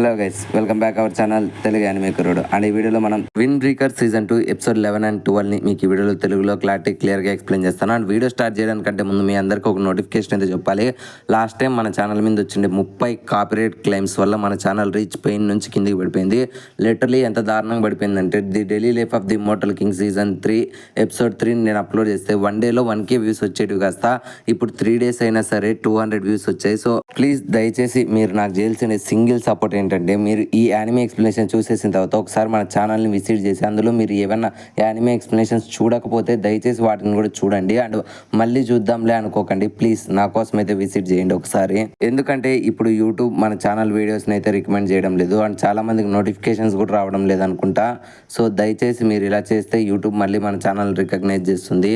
Hello guys, welcome back our channel Telugu anime కుర్రోడు. And ఈ వీడియోలో మనం win breaker season 2 episode 11 and 12 ని మీకు ఈ వీడియోలో తెలుగులో క్లియర్ గా ఎక్స్ప్లెయిన్ చేస్తాను. అండ్ వీడియో స్టార్ట్ చేయడానికంటే ముందు మీ అందరికీ ఒక నోటిఫికేషన్ అయితే చెప్పాలి. లాస్ట్ టైం మన ఛానల్ మీద వచ్చిండే 30 కాపీరైట్ క్లెయిమ్స్ వల్ల మన ఛానల్ రీచ్ పెయిన్ నుంచి కిందికి పడిపోయింది. లిటరలీ ఎంత దారుణంగా పడిపోయిందంటే the daily life of the immortal king season 3 episode 3 నేను అప్లోడ్ చేస్తే 1 డేలో 1K వ్యూస్ వచ్చేటివి కాస్త ఇప్పుడు 3 days అయినా సరే 200 వ్యూస్ వచ్చాయి. సో ప్లీజ్ దయచేసి మీరు నాకు చేయాల్సిన సింగిల్ సపోర్ట్ ఏంటంటే, మీరు ఈ యానిమే ఎక్స్ప్లెనేషన్ చూసేసిన తర్వాత ఒకసారి మన ఛానల్ని విజిట్ చేసి అందులో మీరు ఏమైనా యానిమే ఎక్స్ప్లెనేషన్స్ చూడకపోతే దయచేసి వాటిని కూడా చూడండి. అండ్ మళ్ళీ చూద్దాంలే అనుకోకండి, ప్లీజ్ నా కోసం అయితే విజిట్ చేయండి ఒకసారి. ఎందుకంటే ఇప్పుడు యూట్యూబ్ మన ఛానల్ వీడియోస్ని అయితే రికమెండ్ చేయడం లేదు అండ్ చాలా మందికి నోటిఫికేషన్స్ కూడా రావడం లేదనుకుంటా. సో దయచేసి మీరు ఇలా చేస్తే యూట్యూబ్ మళ్ళీ మన ఛానల్ రికగ్నైజ్ చేస్తుంది,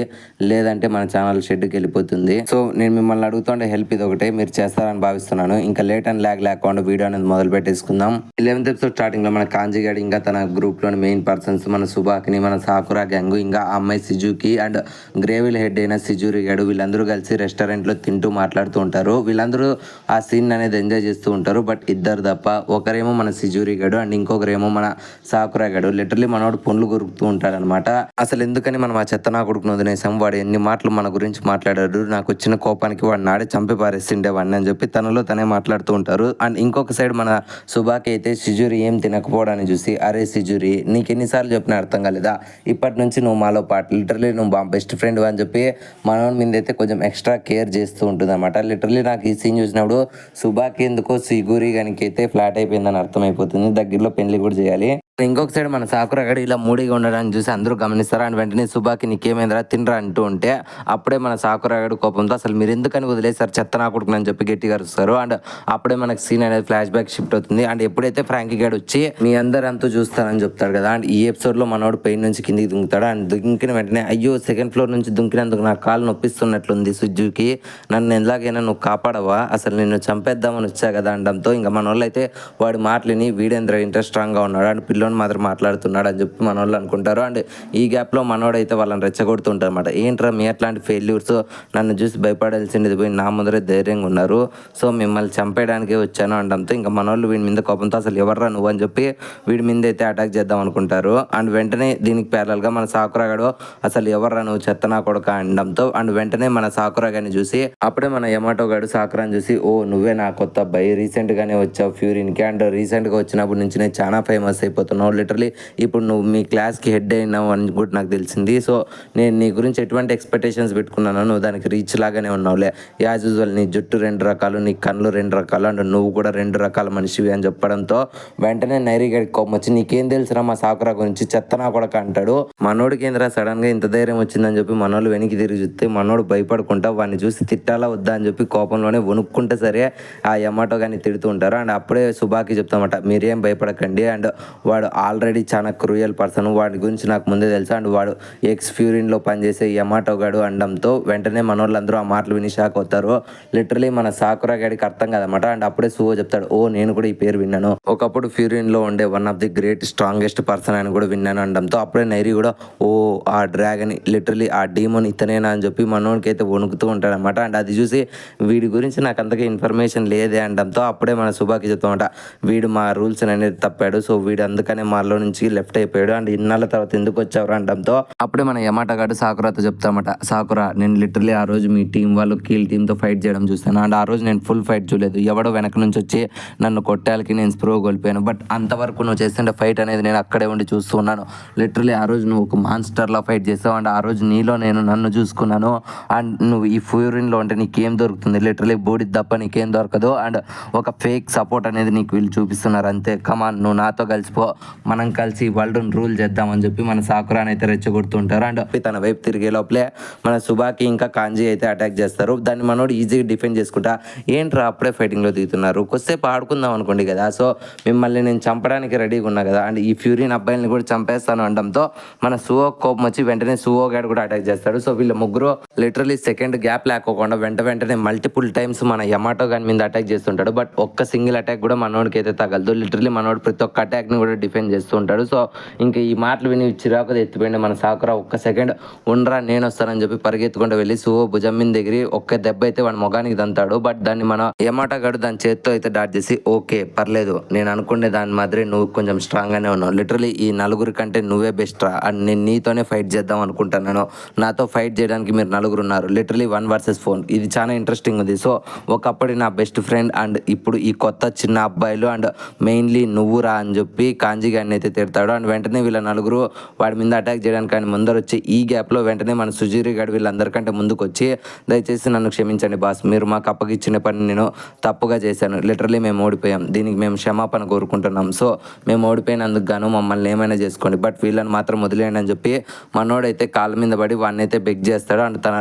లేదంటే మన ఛానల్ షెడ్కి వెళ్ళిపోతుంది. సో నేను మిమ్మల్ని అడుగుతుండే హెల్ప్ ఇది ఒకటే, మీరు చేస్తారని భావిస్తున్నాను. ఇంకా లేట్ అండ్ ల్యాగ్ లేకుండా వీడియో అనేది మొదలు పెట్టేసుకుందాం. 11th ఎపిసోడ్ స్టార్టింగ్ లో మన కాంజీ గాడి ఇంకా తన గ్రూప్ లోని మెయిన్ పర్సన్స్ మన సుబాకిని, మన సాకురా గ్యాంగ్, ఇంకా అమ్మాయి సిజుకి అండ్ గ్రేవిల్ హెడ్ అయిన సిజురి గాడు వీళ్ళందరూ కలిసి రెస్టారెంట్ లో తింటూ మాట్లాడుతూ ఉంటారు. వీళ్ళందరూ ఆ సీన్ అనేది ఎంజాయ్ చేస్తూ ఉంటారు. బట్ ఇద్దరు తప్ప, ఒకరేమో మన సిజురి గాడు అండ్ ఇంకొకరేమో మన సాకురా గాడు. లిటరలీ మనోడు పొన్లు కొరుకుతూ ఉంటాడు అనమాట. అసలు ఎందుకని మనం ఆ చెత్త నా కొడుకును వదిలేసాం, వాడు ఎన్ని మాటలు మన గురించి మాట్లాడాడు, నాకు వచ్చిన కోపానికి వాడు నాడే చంపి పారేసిండే వాడిని అని చెప్పి తనలో తనే మాట్లాడుతూ ఉంటారు. అండ్ ఇంకొక సైడ్ మన సుబాకి అయితే సిజురి ఏం తినకపోవడాన్ని చూసి, అరే సిజురి నీకు ఎన్నిసార్లు చెప్పినా అర్థం కాలేదా, ఇప్పటి నుంచి నువ్వు మాలో పాటు, లిటరలీ నువ్వు మా బెస్ట్ ఫ్రెండ్ అని చెప్పి మనోడి మీద అయితే కొంచెం ఎక్స్ట్రా కేర్ చేస్తూ ఉంటుంది అనమాట. లిటరలీ నాకు ఈ సీన్ చూసినప్పుడు సుబాకి ఎందుకో సిగురి గానికి అయితే ఫ్లాట్ అయిపోయిందని అర్థమైపోతుంది, దగ్గరలో పెళ్లి కూడా చేయాలి. ఇంకొక సైడ్ మన సాకురా గడి ఇలా మూడిగా ఉండడాన్ని చూసి అందరూ గమనిస్తారు. అండ్ వెంటనే సుబాకి నీకేమైందిరా తినరా అంటూ ఉంటే అప్పుడే మన సాకురా గడి కోపంతో అసలు మీరు ఎందుకని వదిలేసారు చెత్త నా కొడుకుని అని చెప్పి గట్టిగా అరుస్తారు. అండ్ అప్పుడే మనకి సీన్ అనేది ఫ్లాష్ బ్యాక్ షిఫ్ట్ అవుతుంది. అండ్ ఎప్పుడైతే ఫ్రాంకీ గడ్ వచ్చి మీ అందరు అంతా చూస్తారని చెప్తాడు కదా, అండ్ ఈ ఎపిసోడ్ లో మనోడు పైన నుంచి కిందికి దుంకుతాడు. అండ్ దుంకిన వెంటనే అయ్యో సెకండ్ ఫ్లోర్ నుంచి దుంకినందుకు నా కాలు నొప్పిస్తున్నట్లుంది సుజుకి, నన్ను ఎలాగైనా నువ్వు కాపాడవా, అసలు నిన్ను చంపేద్దామని వచ్చా కదా అనడంతో ఇంకా మన వాళ్ళు అయితే వాడి మాటలని వీడేంద్ర ఇంట్రెస్ట్ స్ట్రాంగ్ గా ఉన్నాడు అండ్ పిల్లోని మాత్రం మాట్లాడుతున్నాడు అని చెప్పి మన వాళ్ళు అనుకుంటారు. అండ్ ఈ గ్యాప్ లో మనోడైతే వాళ్ళని రెచ్చగొడుతుంటారు అనమాట. ఏంట్రా మీ అట్లాంటి ఫెయిల్యూర్స్, నన్ను చూసి భయపడాల్సింది పోయి నా ముందరే ధైర్యంగా ఉన్నారు, సో మిమ్మల్ని చంపేయడానికే వచ్చాను అనడంతో ఇంకా మనోళ్ళు వీడి మీద కోపంతో అసలు ఎవర్రా నువ్వు అని చెప్పి వీడి మీద అయితే అటాక్ చేద్దాం అనుకుంటారు. అండ్ వెంటనే దీనికి ప్యారల్ గా మన సాకురాగాడు అసలు ఎవర్రా నువ్వు చెత్త నా కొడుక అనడంతో అండ్ వెంటనే మన సాకురాగాని చూసి అప్పుడే మన యమాటో గాడు సాకురాని చూసి, ఓ నువ్వే నా కొత్త అబ్బాయి, రీసెంట్ గానే వచ్చావు ఫ్యూరిన్ కి, అండ్ రీసెంట్ గా వచ్చినప్పటి నుంచి నేను చాలా ఫేమస్ అయిపోతున్నావు, లిటరలీ ఇప్పుడు నువ్వు మీ క్లాస్కి హెడ్ అయినావు అని కూడా నాకు తెలిసింది. సో నేను నీ గురించి ఎటువంటి ఎక్స్పెక్టేషన్స్ పెట్టుకున్నాను, నువ్వు దానికి రీచ్ లాగానే ఉన్నావులే, యాజ్ యూజువల్ నీ జుట్టు 2 రకాలు, నీ కళ్ళు 2 రకాలు, అండ్ నువ్వు కూడా 2 రకాల మనిషివి అని చెప్పడంతో వెంటనే నైరీ గడికి కోపం వచ్చి, నీకేం తెలుసురా మా సాకురా గురించి చెత్త నా కొడక అంటాడు. మనోడికి ఏంద్రా సడన్ గా ఇంత ధైర్యం వచ్చిందని చెప్పి మనోళ్ళు వెనక్కి తిరిగి చూస్తే మనోడు భయపడుకుంటా వాడిని చూసి తిట్టాలా వద్దా అని చెప్పి కోపంలోనే వణుక్కుంటే సరే ఆ యమాటో కానీ తిడుతూ ఉంటారు. అండ్ అప్పుడే సుబాకి చెప్తామట, మీరేం భయపడకండి, అండ్ వాడు ఆల్రెడీ చాలా క్రూయల్ పర్సన్, వాడి గురించి నాకు ముందే తెలుసు, అండ్ వాడు ఎక్స్ ఫ్యూరిన్ లో పనిచేసే యమాటో గాడు అనడంతో వెంటనే మనోళ్ళందరూ ఆ మాటలు విని షాక్ అవుతారు. లిటరలీ మన సాకురా గాడికి అర్థం కాదన్నమాట. అండ్ అప్పుడే సువో చెప్తాడు, ఓ నేను కూడా ఈ పేరు విన్నాను, ఒకప్పుడు ఫ్యూరిన్ లో ఉండే one of the great strongest person అని కూడా విన్నాను అనడంతో అప్పుడే నైరీ కూడా, ఓ ఆ డ్రాగన్, లిటరలీ ఆ డీమోన్ ఇతనేనా అని చెప్పి మనోడికి అయితే వణుకుతూ ఉంటాడు అనమాట. అండ్ అది చూసి వీడి గురించి నాకు అంతగా ఇన్ఫర్మేషన్ లేదే అనడంతో అప్పుడే మన సుబాకి చెప్తామట, వీడు మా రూల్స్ అనేది తప్పాడు, సో వీడు అందుకనే మాలో నుంచి లెఫ్ట్ అయిపోయాడు, అండ్ ఇన్నాళ్ళ తర్వాత ఎందుకు వచ్చావు అనడంతో అప్పుడే మన యమాటో గాడు సాకురాతో చెప్తామట, సాకురా నేను లిటరలీ ఆ రోజు మీ టీం వాళ్ళు కీల్ టీంతో ఫైట్ చేయడం చూస్తాను, అండ్ ఆ రోజు నేను ఫుల్ ఫైట్ చూడలేదు, ఎవడో వెనక నుంచి వచ్చి నన్ను కొట్టాలకి నేను స్ప్రో కోల్పోయాను, బట్ అంతవరకు నువ్వు చేస్తుంటే ఫైట్ అనేది నేను అక్కడే ఉండి చూస్తూ ఉన్నాను, లిటరలీ ఆ రోజు నువ్వు ఒక మాన్స్టర్లా ఫైట్ చేస్తావు, అండ్ ఆ రోజు నీలో నేను నన్ను చూసుకున్నాను, అండ్ నువ్వు ఈ ఫ్యూరిన్లో ఉంటే నీకేం దొరుకుతుంది, లిటరలీ బోడి తప్ప నీకేం దొరకదు, అండ్ ఒక ఫేక్ సపోర్ట్ అనేది నీకు వీళ్ళు చూపిస్తున్నారు అంతే, కమాన్ నువ్వు నాతో కలిసిపో, మనం కలిసి వరల్డ్ రూల్ చేద్దామని చెప్పి మన సాకురాని అయితే రెచ్చగొడుతుంటారు. అండ్ తన వైపు తిరిగే లోపలే మన సుబాకి ఇంకా కాంజీ అయితే అటాక్ చేస్తారు. దాన్ని మనోడు ఈజీగా డిఫెండ్ చేసుకుంటా, ఏంట్రా అప్పుడే ఫైటింగ్ లో దిగుతున్నారు, కొద్దిసేపు ఆడుకుందాం అనుకోండి కదా, సో మిమ్మల్ని నేను చంపడానికి రెడీగా ఉన్నా కదా, అండ్ ఈ ఫ్యూరిన్ అబ్బాయిని కూడా చంపేస్తాను అనడంతో మన సువో కోపం వచ్చి వెంటనే సువో గాడు కూడా అటాక్ చేస్తాడు. సో వీళ్ళ ముగ్గురు లిటరలీ సెకండ్ గ్యాప్ లేకోకుండా వెంటనే మల్టిపుల్ టైమ్స్ మన యమాటో గాని మీద అటాక్ చేస్తుంటాడు. బట్ ఒక్క సింగిల్ అటాక్ కూడా మనోడికి అయితే తగలదు. లిటరలీ మనోడు ప్రతి ఒక్క అటాక్ ని కూడా డిఫెండ్ డిఫెండ్ చేస్తూ ఉంటాడు. సో ఇంకా ఈ మాటలు విని చిరాకు ఎత్తిపోయింది మన సాకురా. ఒక్క సెకండ్ ఉండరా నేను వస్తానని చెప్పి పరిగెత్తుకుంటూ వెళ్ళి సుహో భుజం మీద దగ్గర ఒక్క దెబ్బ అయితే వాడి మొగానికి దంతాడు. బట్ దాన్ని మన ఏమాటగాడు దాని చేత్తో అయితే డాట్ చేసి ఓకే పర్లేదు, నేను అనుకునే దాని మాదిరి నువ్వు కొంచెం స్ట్రాంగ్గానే ఉన్నావు, లిటరలీ ఈ నలుగురి కంటే నువ్వే బెస్ట్ రా అండ్ నేను నీతోనే ఫైట్ చేద్దాం అనుకుంటున్నాను, నాతో ఫైట్ చేయడానికి మీరు నలుగురు ఉన్నారు, లిటరలీ 1 vs 4. ఇది చాలా ఇంట్రెస్టింగ్ ఉంది. సో ఒకప్పటి నా బెస్ట్ ఫ్రెండ్ అండ్ ఇప్పుడు ఈ కొత్త చిన్న అబ్బాయిలు అండ్ మెయిన్లీ నువ్వు రా అని చెప్పి కాంజీ గారిని అయితే తిడతాడు. అండ్ వెంటనే వీళ్ళ నలుగురు వాడి మీద అటాక్ చేయడానికి కానీ ముందర వచ్చి ఈ గ్యాప్లో వెంటనే మన సుజీరి గారు వీళ్ళందరికంటే ముందుకు వచ్చి దయచేసి నన్ను క్షమించండి బాస్, మీరు మాకు అప్పగిచ్చిన పని నేను తప్పుగా చేశాను, లిటరలీ మేము ఓడిపోయాం, దీనికి మేము క్షమాపణ కోరుకుంటున్నాం, సో మేము ఓడిపోయినందుకు గాను మమ్మల్ని ఏమైనా చేసుకోండి, బట్ వీళ్ళని మాత్రం వదిలేయండి అని చెప్పి మనోడైతే కాళ్ళ మీద పడి వాడిని అయితే బెగ్ చేస్తాడు అండ్ తన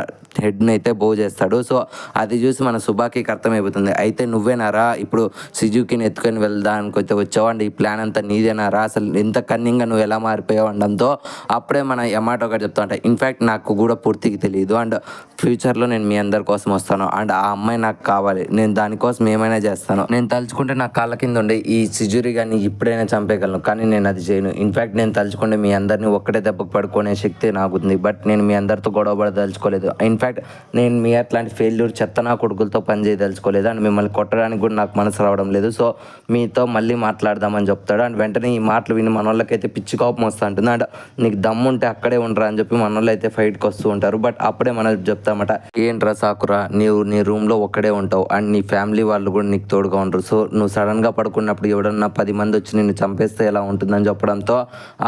హెడ్ని అయితే బో చేస్తాడు. సో అది చూసి మన సుబాకి అర్థమైపోతుంది, అయితే నువ్వేనారా ఇప్పుడు సిజుకిని ఎత్తుకొని వెళ్దానికి అయితే వచ్చావు అండ్ ఈ ప్లాన్ అంతా నీదేనారా, అసలు ఎంత కన్నింగ్గా నువ్వు ఎలా మారిపోయావు అనడంతో అప్పుడే మన ఎమాటో ఒకటి చెప్తా ఉంటా, ఇన్ఫ్యాక్ట్ నాకు కూడా పూర్తిగా తెలియదు అండ్ ఫ్యూచర్లో నేను మీ అందరి కోసం వస్తాను అండ్ ఆ అమ్మాయి నాకు కావాలి, నేను దానికోసం ఏమైనా చేస్తాను, నేను తలుచుకుంటే నా కాళ్ళ కింద ఉండే ఈ సిజురి గారిని ఇప్పుడైనా చంపేయగలను, కానీ నేను అది చేయను, ఇన్ఫ్యాక్ట్ నేను తలుచుకుంటే మీ అందరినీ ఒక్కటే దెబ్బకు పడుకునే శక్తి నాకుంది, బట్ నేను మీ అందరితో గొడవ పడదలుచుకోలేదు, ఇన్ఫ్యాక్ట్ నేను మీ అట్లాంటి ఫెయిల్యూర్ చెత్త నా కొడుకులతో పని చేయదలుచుకోలేదు అండ్ మిమ్మల్ని కొట్టడానికి కూడా నాకు మనసు రావడం లేదు, సో మీతో మళ్ళీ మాట్లాడదామని చెప్తాడు. అండ్ వెంటనే ఈ మాటలు విని మన వాళ్ళకైతే పిచ్చి కోపం వస్తూ ఉంటుంది అండ్ నీకు దమ్ము ఉంటే అక్కడే ఉండరా అని చెప్పి మన వాళ్ళు అయితే ఫైట్కి వస్తూ ఉంటారు. బట్ అప్పుడే మనం చెప్తామట, ఏంట్రా సాకురా నీవు నీ రూమ్లో ఒక్కడే ఉంటావు అండ్ నీ ఫ్యామిలీ వాళ్ళు కూడా నీకు తోడుగా ఉండరు, సో నువ్వు సడన్గా పడుకున్నప్పుడు ఎవడన్నా 10 మంది వచ్చి నిన్ను చంపేస్తే ఎలా ఉంటుందని చెప్పడంతో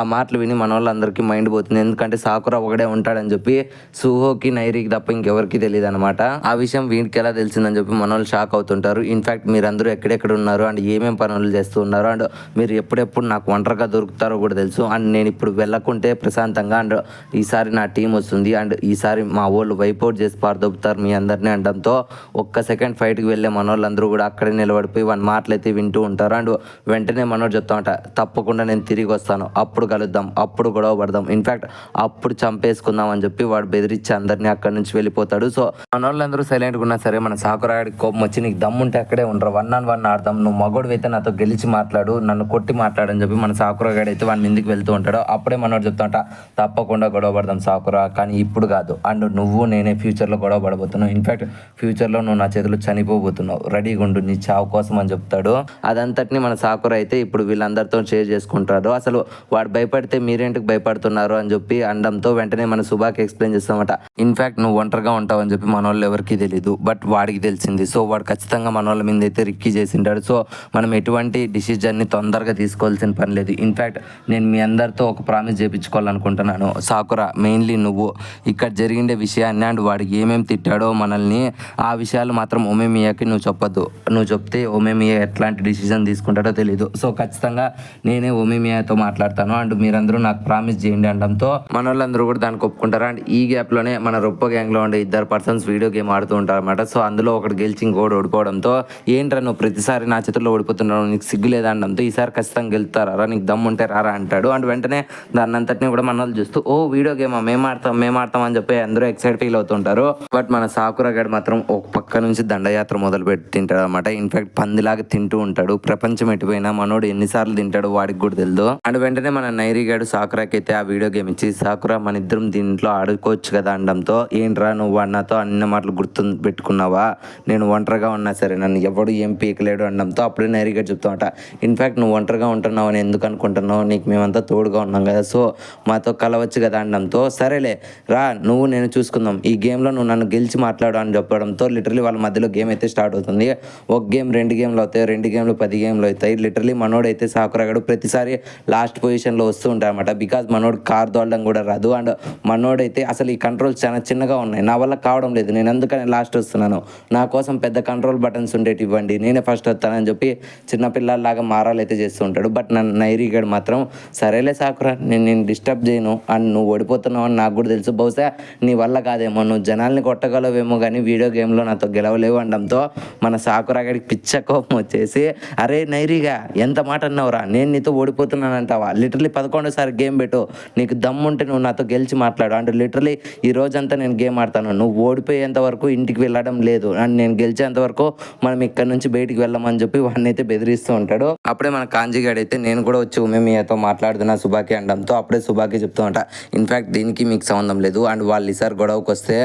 ఆ మాటలు విని మన వాళ్ళందరికీ మైండ్ పోతుంది, ఎందుకంటే సాకురా ఒకడే ఉంటాడని చెప్పి సుహోకి నైరికి తప్ప ఇంకెవరికి తెలియదు అనమాట. ఆ విషయం వీడికి ఎలా తెలిసిందని చెప్పి మన వాళ్ళు షాక్ అవుతుంటారు. ఇన్ఫ్యాక్ట్ మీరందరూ ఎక్కడెక్కడ ఉన్నారు అండ్ ఏమేమి పనులు చేస్తూ ఉన్నారు అండ్ మీరు ఎప్పుడెప్పుడు నాకు ఒంటరిగా దొరుకుతారో కూడా తెలుసు అండ్ నేను ఇప్పుడు వెళ్ళకుంటే ప్రశాంతంగా అండ్ ఈసారి నా టీం వస్తుంది అండ్ ఈసారి మా వాళ్ళు వైపౌట్ చేసి పారదొబ్బుతారు మీ అందరినీ అనడంతో ఒక్క సెకండ్ ఫైట్కి వెళ్ళే మన వాళ్ళందరూ కూడా అక్కడే నిలబడిపోయి వాడి మాటలు అయితే వింటూ ఉంటారు. అండ్ వెంటనే మనోడు చెప్తామంట, తప్పకుండా నేను తిరిగి వస్తాను, అప్పుడు కలుద్దాం, అప్పుడు గొడవ పడదాం, ఇన్ఫ్యాక్ట్ అప్పుడు చంపేసుకుందాం అని చెప్పి వాడు బెదిరించి అందరినీ అక్కడి నుంచి వెళ్ళిపోతాడు. సో మన వాళ్ళందరూ సైలెంట్గా ఉన్నా సరే మన సాకురాడికి కోపం వచ్చి, నీకు దమ్ముంటే అక్కడే ఉండరు, 1-on-1 ఆడదాం, నువ్వు మగోడు అయితే నాతో గెలిచి మాట్లాడు, నన్ను కొట్టి మాట్లాడని చెప్పి మన సాకురాగాడు అయితే వాడి మీదకి వెళ్తూ ఉంటాడు. అప్పుడే మనోడు చెప్తాంట, తప్పకుండా గొడవ పడదాం సాకురా, కానీ ఇప్పుడు కాదు అండ్ నువ్వు నేనే ఫ్యూచర్లో గొడవ పడబోతున్నావు, ఇన్ఫ్యాక్ట్ ఫ్యూచర్లో నువ్వు నా చేతిలో చనిపోబోతున్నావు, రెడీగా ఉండు నీ చావు కోసం అని చెప్తాడు. అదంతటిని మన సాకుర అయితే ఇప్పుడు వీళ్ళందరితో షేర్ చేసుకుంటాడు. అసలు వాడు భయపడితే మీరేంటికి భయపడుతున్నారు అని చెప్పి అనడంతో వెంటనే మన సుబాకి ఎక్స్ప్లెయిన్ చేస్తామట, ఇన్ఫ్యాక్ట్ నువ్వు ఒంటరిగా ఉంటావు అని చెప్పి మన వాళ్ళు ఎవరికి తెలియదు, బట్ వాడికి తెలిసింది, సో వాడు ఖచ్చితంగా మన వాళ్ళ మీద అయితే రిక్కి చేసింటాడు. సో మనం ఎటువంటి డిసిజన్ని తొందరగా తీసుకోవాల్సిన పని లేదు. ఇన్ఫ్యాక్ట్ నేను మీ అందరితో ఒక ప్రామిస్ చేయించుకోవాలనుకుంటున్నాను సాకురా, మెయిన్లీ నువ్వు ఇక్కడ జరిగిండే విషయాన్ని అండ్ వాడికి ఏమేమి తిట్టాడో మనల్ని ఆ విషయాలు మాత్రం ఒమేమియాకి నువ్వు చెప్పొద్దు, నువ్వు చెప్తే ఒమేమియా ఎట్లాంటి డిసిజన్ తీసుకుంటాడో తెలియదు, సో ఖచ్చితంగా నేనే ఒమేమియాతో మాట్లాడతాను అండ్ మీరందరూ నాకు ప్రామిస్ చేయండి అనడంతో మన వాళ్ళందరూ కూడా దానికి ఒప్పుకుంటారు. అండ్ ఈ గ్యాప్లోనే మన రొప్ప గ్యాంగ్లో ఉండే 2 పర్సన్స్ వీడియో గేమ్ ఆడుతూ ఉంటారు అనమాట. సో అందులో ఒకటి గెలిచి ఇంకోటి ఓడిపోవడంతో, ఏంట్రా నువ్వు ప్రతిసారి నా చేతుల్లో ఓడిపోతున్నావు, నీకు సిగ్గు లేదనడంతో ఈసారి ఖచ్చితంగా గెలుతారా, నీకు దమ్ము ఉంటే రారా అంటాడు. అండ్ వెంటనే దాన్ని అంతటిని కూడా మన వాళ్ళు చూస్తూ, ఓ వీడియో గేమా మేము ఆడతాం అని చెప్పి అందరూ ఎక్సైట్ ఫీల్ అవుతుంటారు. బట్ మన సాకురా గడ్ మాత్రం ఒక పక్క నుంచి దండయాత్ర మొదలు పెట్టి తింటాడు అనమాట. ఇన్ఫాక్ట్ పందిలాగా తింటూ ఉంటాడు. ప్రపంచం ఎటుపోయినా మనోడు ఎన్నిసార్లు తింటాడు వాడికి కూడా తెలియదు. అండ్ వెంటనే మన నైరి గాడు సాకురాకి అయితే ఆ వీడియో గేమ్ ఇచ్చి, సాకురా మన ఇద్దరం దీంట్లో ఆడుకోవచ్చు కదా అనడంతో, ఏంట్రా నువ్వు అన్నతో అన్ని మాటలు గుర్తు పెట్టుకున్నావా, నేను ఒంటరిగా ఉన్నా సరే నన్ను ఎవడు ఏం పీకలేడు అనడంతో అప్పుడే నైరి గారు చెప్తామట, ఇన్ఫాక్ట్ నువ్వు ఒంటరిగా ఉంటున్నావు అని ఎందుకు అనుకుంటున్నావు, నీకు మేమంతా తోడుగా ఉన్నాం కదా, సో మాతో కలవచ్చు కదా అనడంతో, సరేలే రా నువ్వు నేను చూసుకుందాం, ఈ గేమ్లో నువ్వు నన్ను గెలిచి మాట్లాడు అని చెప్పడంతో లిటరలీ వాళ్ళ మధ్యలో గేమ్ అయితే స్టార్ట్ అవుతుంది. ఒక గేమ్ 2 గేమ్లు అవుతాయి, 2 గేమ్లు 10 గేమ్లు అవుతాయి. లిటరలీ మనోడైతే సాకురాగాడు ప్రతిసారి లాస్ట్ పొజిషన్లో వస్తూ ఉంటాయి అనమాట. బికాజ్ మనోడు కార్ దోడడం కూడా రాదు అండ్ మనోడైతే అసలు ఈ కంట్రోల్స్ చాలా చిన్నగా ఉన్నాయి, నా వల్ల కావడం లేదు, నేను ఎందుకని లాస్ట్ వస్తున్నాను, నా కోసం పెద్ద కంట్రోల్ బటన్స్ ఉండేటి ఇవ్వండి, నేనే ఫస్ట్ వస్తానని చెప్పి చిన్నపిల్లలాగా మారాలు అయితే చేస్తూ ఉంటాడు. బట్ నన్ను నైరిగాడు మాత్రం, సరేలే సాకురా నేను డిస్టర్బ్ చేయను అండ్ నువ్వు ఓడిపోతున్నావు అని నాకు కూడా తెలుసు, బహుశా నీ వల్ల కాదేమో, నువ్వు జనాల్ని కొట్టగలవేమో కానీ వీడియో గేమ్లో నాతో గెలవలేవు అనడంతో మన సాకురాగాడికి పిచ్చ కోపం వచ్చేసి, అరే నైరిగా ఎంత మాట అన్నావురా, నేను నీతో ఓడిపోతున్నానంటావా, లిటరలీ 11వ గేమ్ పెట్టు, నీకు దమ్ముంటే నువ్వు నాతో గెలిచి మాట్లాడు అండ్ లిటరలీ ఈ రోజంతా నేను గేమ్ ఆడతాను, నువ్వు ఓడిపోయేంత వరకు ఇంటికి వెళ్ళడం లేదు అండ్ నేను గెలిచేంత వరకు మనం ఇక్కడ నుంచి బయటికి వెళ్ళమని చెప్పి వాడిని అయితే బెదిరిస్తూ ఉంటాడు. అప్పుడే మన కాంజీగాడు అయితే, నేను నేను కూడా వచ్చి ఉమేమియాతో మాట్లాడుతున్నా సుబాకి అనడంతో అప్పుడే సుబాకి చెప్తామంట, ఇన్ఫ్యాక్ట్ దీనికి మీకు సంబంధం లేదు అండ్ వాళ్ళు ఈసారి గొడవకు వస్తే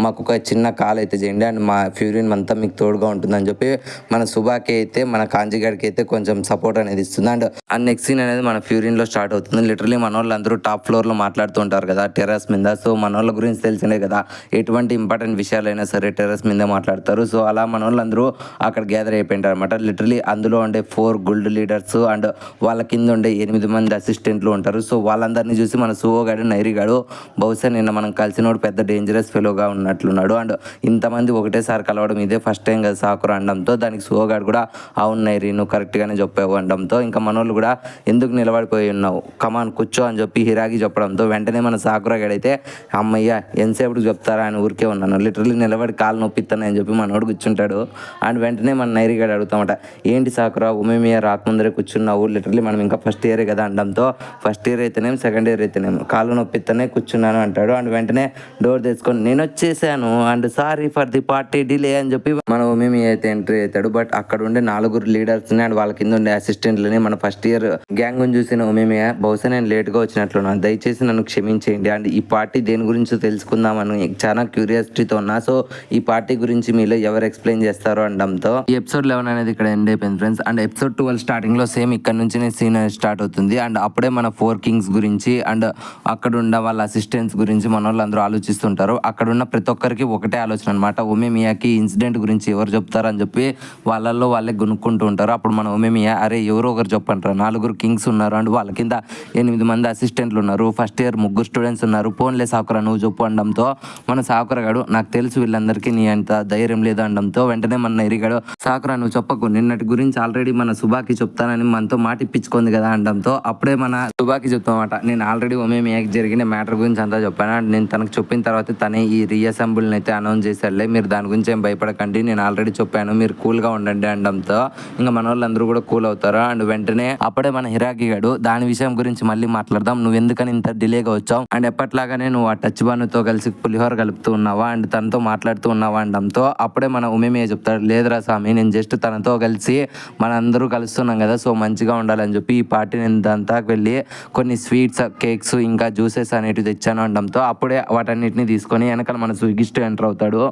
మాకు ఒక చిన్న కాల్ అయితే చేయండి అండ్ మా ఫ్యూరియన్ అంతా మీకు తోడుగా ఉంటుందని చెప్పి మన సుబాకి అయితే మన కాంజిగాడికి అయితే కొంచెం సపోర్ట్ అనేది ఇస్తుంది. అండ్ నెక్స్ట్ సీన్ అనేది మన ఫ్యూరియన్లో స్టార్ట్ అవుతుంది. లిటరలీ మన వాళ్ళు అందరూ టాప్ ఫ్లోర్లో మాట్లాడుతూ ఉంటారు కదా టెర్రస్ మీద. సో మన వాళ్ళ గురించి తెలిసినే కదా, ఎటువంటి ఇంపార్టెంట్ విషయాలైనా సరే టెర్రస్ మీద మాట్లాడతారు. సో అలా మన వాళ్ళందరూ అక్కడ గ్యాదర్ అయిపోయింటారు అనమాట. లిటరలీ అందులో ఉండే 4 గుల్డ్ లీడర్స్ అండ్ వాళ్ళ కింద ఉండే 8 మంది అసిస్టెంట్లు ఉంటారు. సో వాళ్ళందరినీ చూసి మన సువోగాడు నైరిగాడు బహుశా నిన్న మనం కలిసినోడు పెద్ద డేంజరస్ ఫెలోగా ఉన్నట్లున్నాడు అండ్ ఇంతమంది ఒకటేసారి కలవడం ఇదే ఫస్ట్ టైం కదా సాకురా అనడంతో దానికి సువోగాడు కూడా అవును నైరి నువ్వు కరెక్ట్గానే చెప్పావు అనడంతో ఇంకా మనోళ్ళు కూడా ఎందుకు నిలబడిపోయి ఉన్నావు కమాన్ కూర్చో అని చెప్పి హిరాగి చెప్పడంతో వెంటనే మన సాకురా గడైతే అమ్మయ్య ఎంతసేపు చెప్తారా అని ఊరికే ఉన్నాను, లిటరలీ నిలబడి కాలు నొప్పిస్తాను అని చెప్పి మనోడు కూర్చుంటాడు. అండ్ వెంటనే మన నైరిగాడు అడుగుతామట, ఏంటి సాకురా ఉమేమియా రాకముందరే కూర్చున్నావు, లిటరలీ మనం ఇంకా ఫస్ట్ ఇయరే కదా అనడంతో ఫస్ట్ ఇయర్ అయితేనేం సెకండ్ ఇయర్ అయితేనేం కాళ్ళు నొప్పిస్తానే కూర్చున్నాను అంటాడు. అండ్ వెంటనే డోర్ తెచ్చుకొని నేను వచ్చేసాను and sorry for the party delay అని చెప్పి మన ఉమేమియా అయితే ఎంట్రీ అవుతాడు. బట్ అక్కడ ఉండే 4 లీడర్స్ని అండ్ వాళ్ళ కింద ఉండే అసిస్టెంట్లని మన ఫస్ట్ ఇయర్ గ్యాంగ్ చూసిన ఉమేమియా బహుశా నేను లేట్గా వచ్చినట్లున్నాను, దయచేసి నన్ను క్షమించేయండి అండ్ ఈ పార్టీ దేని గురించి తెలుసుకుందామని చాలా క్యూరియాసిటీతో ఉన్నా. సో ఈ పార్టీ గురించి మీలో ఎవరు ఎక్స్ప్లెయిన్ చేస్తారో అనడంతో ఈ ఎపిసోడ్ 11 అనేది ఇక్కడ ఎండ్ అయిపోయింది ఫ్రెండ్స్. అండ్ ఎపిసోడ్ 12 స్టార్టింగ్ లో సేమ్ ఇక్కడ నుంచి సీన్ స్టార్ట్ అవుతుంది అండ్ అప్పుడే మన 4 కింగ్స్ గురించి అండ్ అక్కడ ఉన్న వాళ్ళ అసిస్టెంట్స్ గురించి మన వాళ్ళు అందరూ ఆలోచిస్తుంటారు. అక్కడ ఉన్న ప్రతి ఒక్కరికి ఒకటే ఆలోచన అనమాట, ఉమేమియాకి ఇన్సిడెంట్ గురించి ఎవరు చెప్తారు అని చెప్పి వాళ్ళల్లో వాళ్ళే గునుక్కుంటూ ఉంటారు. అప్పుడు మన ఉమేమియా అరే ఎవరో ఒకరు చెప్పంటారు, 4 కింగ్స్ ఉన్నారు అండ్ వాళ్ళ కింద 8 మంది అసిస్టెంట్లు ఉన్నారు, ఫస్ట్ ఇయర్ 3 స్టూడెంట్స్ ఉన్నారు, పోన్లే సాకురా నువ్వు చెప్పు అనడంతో మన సాకురగాడు నాకు తెలుసు వీళ్ళందరికీ నీ అంత ధైర్యం లేదు అనడంతో వెంటనే మన ఎరిగాడు సాకురా నువ్వు చెప్పకు, నిన్నటి గురించి ఆల్రెడీ మన సుబాకి చెప్తానని మనతో మాట ఇప్పించుకుంది కదా అనడంతో అప్పుడే మన సుబాకి చెప్తామట, నేను ఆల్రెడీ ఉమేమియాకి జరిగిన మ్యాటర్ గురించి అంతా చెప్పాను అండ్ నేను తనకు చెప్పిన తర్వాత తనే ఈ రీఅసెంబుల్ని అయితే అనౌన్స్ చేశాడులే, మీరు దాని గురించి ఏం భయపడకండి, నేను ఆల్రెడీ చెప్పాను మీరు కూల్గా ఉండండి అనడంతో ఇంకా మన వాళ్ళందరూ కూడా కూల్ అవుతారు. అండ్ వెంటనే అప్పుడే మన హిరాకి గాడు దాని విషయం గురించి మళ్ళీ మాట్లాడదాం, నువ్వు ఎందుకని ఇంత డిలేగా వచ్చావు అండ్ ఎప్పట్లాగానే నువ్వు ఆ టచ్ బానుతో కలిసి పులిహోర కలుపుతూ ఉన్నావా అండ్ తనతో మాట్లాడుతూ ఉన్నావా అనడంతో అప్పుడే మన ఉమేమియా చెప్తాడు, లేదురా స్వామి నేను జస్ట్ తనతో కలిసి మనందరూ కలుస్తున్నాం కదా సో మంచిగా ఉండాలని చెప్పి ఈ పార్టీ నేను దాంతా వెళ్ళి కొన్ని స్వీట్స్ కేక్స్ ఇంకా జ్యూసెస్ అనేటివి తెచ్చాను అనడంతో అప్పుడే వాటన్నిటిని తీసుకొని వెనకాల మన స్విగ్గిస్ట్ ఎంటర్ అవుతాడు.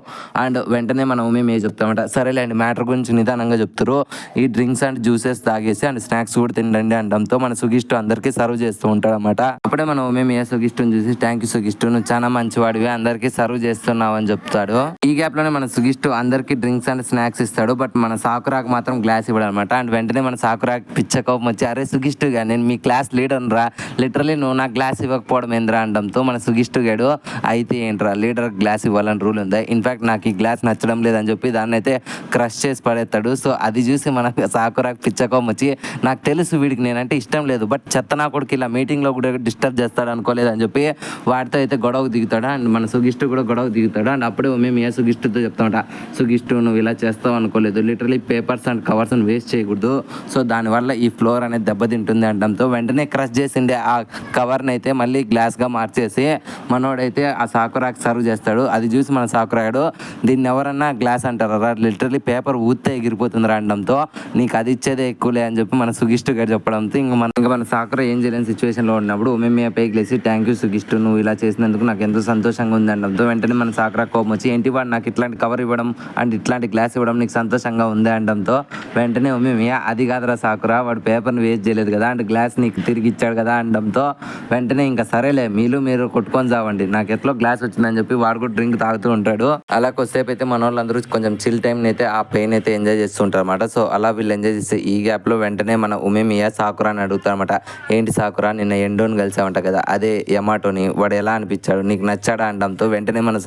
అండ్ వెంటనే మన ఉమేమియా చెప్తామట, సరేలేండి మ్యాటర్ గురించి నిదానంగా చెప్తారు, ఈ డ్రింక్స్ అండ్ జ్యూసెస్ తాగేసి అండ్ స్నాక్స్ కూడా తినండి అనడంతో మన సుగిస్టు అందరికీ సర్వ్ చేస్తూ ఉంటాడు అనమాట. అప్పుడే మనం ఉమేమియా సుగిస్టుని చూసి థ్యాంక్ యూ సుగిస్టు నువ్వు చాలా మంచివాడివి అందరికీ సర్వ్ చేస్తున్నావు అని చెప్తాడు. ఈ గ్యాప్ లోనే మన సుగిస్టు అందరికీ డ్రింక్స్ అండ్ స్నాక్స్ ఇస్తాడు, బట్ మన సాకురాకు మాత్రం గ్లాస్ ఇవ్వడం అనమాట. అండ్ వెంటనే మన సాకురాకు పిచ్చ కోపం వచ్చి, అరే సుగిస్టుగా నేను మీ క్లాస్ లీడర్ రా, లిటరలీ నువ్వు నాకు గ్లాస్ ఇవ్వకపోవడం ఏంద్రా అనడంతో మన సుగిస్టు గాడు అయితే ఏంట్రా లీడర్ గ్లాస్ ఇవ్వాలని రూల్ ఉందా, ఇన్ఫాక్ట్ నాకు ఈ గ్లాస్ నచ్చడం లేదని చెప్పి దాన్ని అయితే క్రష్ చేసి పడేస్తాడు. సో అది చూసి మన సాకురాకు పిచ్చ కోపం వచ్చి, నాకు తెలుసు వీడికి నేనంటే ఇష్టం లేదు బట్ చెత్త నా కొడుకు ఇలా మీటింగ్లో కూడా డిస్టర్బ్ చేస్తాడు అనుకోలేదు అని చెప్పి వాడితో అయితే గొడవకు దిగుతాడు. అండ్ మన సుగిస్టు కూడా గొడవకు దిగుతాడు. అండ్ అప్పుడే మేము ఏ సుగిస్టుతో చెప్తామట, సుగిస్టు నువ్వు ఇలా చేస్తావు అనుకోలేదు, లిటరలీ పేపర్స్ అండ్ కవర్స్ని వేస్ట్ చేయకూడదు, సో దానివల్ల ఈ ఫ్లోర్ అనేది దెబ్బతింటుంది అనడంతో వెంటనే క్రష్ చేసిండే ఆ కవర్ని అయితే మళ్ళీ గ్లాస్గా మార్చేసి మనోడైతే ఆ సాకురాకి సర్వ్ చేస్తాడు. అది చూసి మన సాకురాడు, దీన్ని ఎవరన్నా గ్లాస్ అంటారా, లిటరలీ పేపర్ ఊతే ఎగిరిపోతుంది అనడంతో నీకు అది ఇచ్చేదే ఎక్కువలే అని చెప్పి మన సుగిస్టు గారు చెప్పడంతో ఇంకా మన సాకురా ఏం చేయలేని సిచ్యువేషన్లో ఉన్నప్పుడు ఉమేమియా పైకి లేసి థ్యాంక్ యూ సుగిస్టు నువ్వు ఇలా చేసినందుకు నాకు ఎంతో సంతోషంగా ఉంది అనడంతో వెంటనే మన సాకురా కోపం వచ్చి, ఏంటి వాడు నాకు ఇట్లాంటి కవర్ ఇవ్వడం అండ్ ఇట్లాంటి గ్లాస్ ఇవ్వడం నీకు సంతోషంగా ఉంది అనడంతో వెంటనే ఉమేమియా అది కాదురా సాకురా వాడు పేపర్ని వేస్ట్ చేయలేదు కదా అండ్ గ్లాస్ నీకు తిరిగి ఇచ్చాడు కదా అనడంతో వెంటనే ఇంకా సరేలే మీరు కొట్టుకొని చావండి, నాకు ఎట్లా గ్లాస్ వచ్చిందని చెప్పి వాడు కూడా డ్రింక్ తాగుతూ ఉంటాడు. అలా కొద్దిసేపు అయితే మన వాళ్ళందరూ కొంచెం చిల్ టైం అయితే ఆ పెయిన్ అయితే ఎంజాయ్ చేస్తుంటారు అనమాట. సో అలా వీళ్ళు ఎంజాయ్ చేస్తే ఈ గ్యాప్ లో వెంటనే మన ఉమేమియా సాకురాని అడుగుతారు అనమాట, ఏంటి సాకురా నిన్న ఎండోని కలిసామంట కదా అదే యమాటోని, వాడు ఎలా అనిపించాడు నీకు నచ్చాడా అనడంతో వెంటనే మన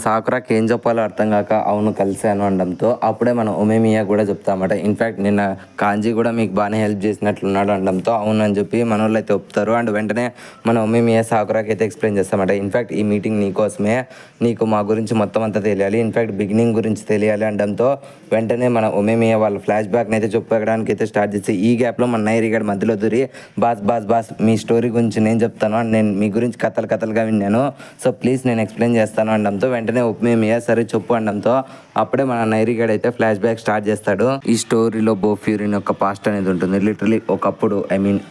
సాకురాకి ఏం చెప్పాలో అర్థం కాక అవును కలిసాను అనడంతో అప్పుడే మన ఉమేమియా కూడా చెప్తామట, ఇన్ఫాక్ట్ నిన్న కాంజీ కూడా మీకు బాగానే హెల్ప్ చేసినట్లున్నాడు అనడంతో అవును అని చెప్పి మన వాళ్ళు అయితే ఒప్పుతారు. అండ్ వెంటనే మన ఉమేమియా సాకురాకి అయితే ఎక్స్ప్లెయిన్ చేస్తామట, ఇన్ఫాక్ట్ ఈ మీటింగ్ నీకోసమే, నీకు మా గురించి మొత్తం అంతా తెలియాలి, ఇన్ఫాక్ట్ బిగినింగ్ గురించి తెలియాలి అనడంతో వెంటనే మన ఉమేమియా వాళ్ళ ఫ్లాష్ బ్యాక్ని అయితే చెప్పడానికి అయితే స్టార్ట్ చేసి ఈ గ్యాప్లో మన నైరిగాడు మధ్యలో దూరి బాస్ మీ స్టోరీ గురించి నేను చెప్తాను అండ్ నేను మీ గురించి కథలుగా విన్నాను, సో ప్లీజ్ నేను ఎక్స్ప్లెయిన్ చేస్తాను అనడంతో వెంటనే ఉమేమియా సరే చెప్పు అనడంతో అప్పుడే మన నైరిగాడు అయితే అయితే ఫ్లాష్ బ్యాక్ స్టార్ట్ చేస్తాడు. ఈ స్టోరీలో బోఫ్యూరిన్ యొక్క పాస్ట్ అనేది ఉంటుంది. లిటరలీ ఒకప్పుడు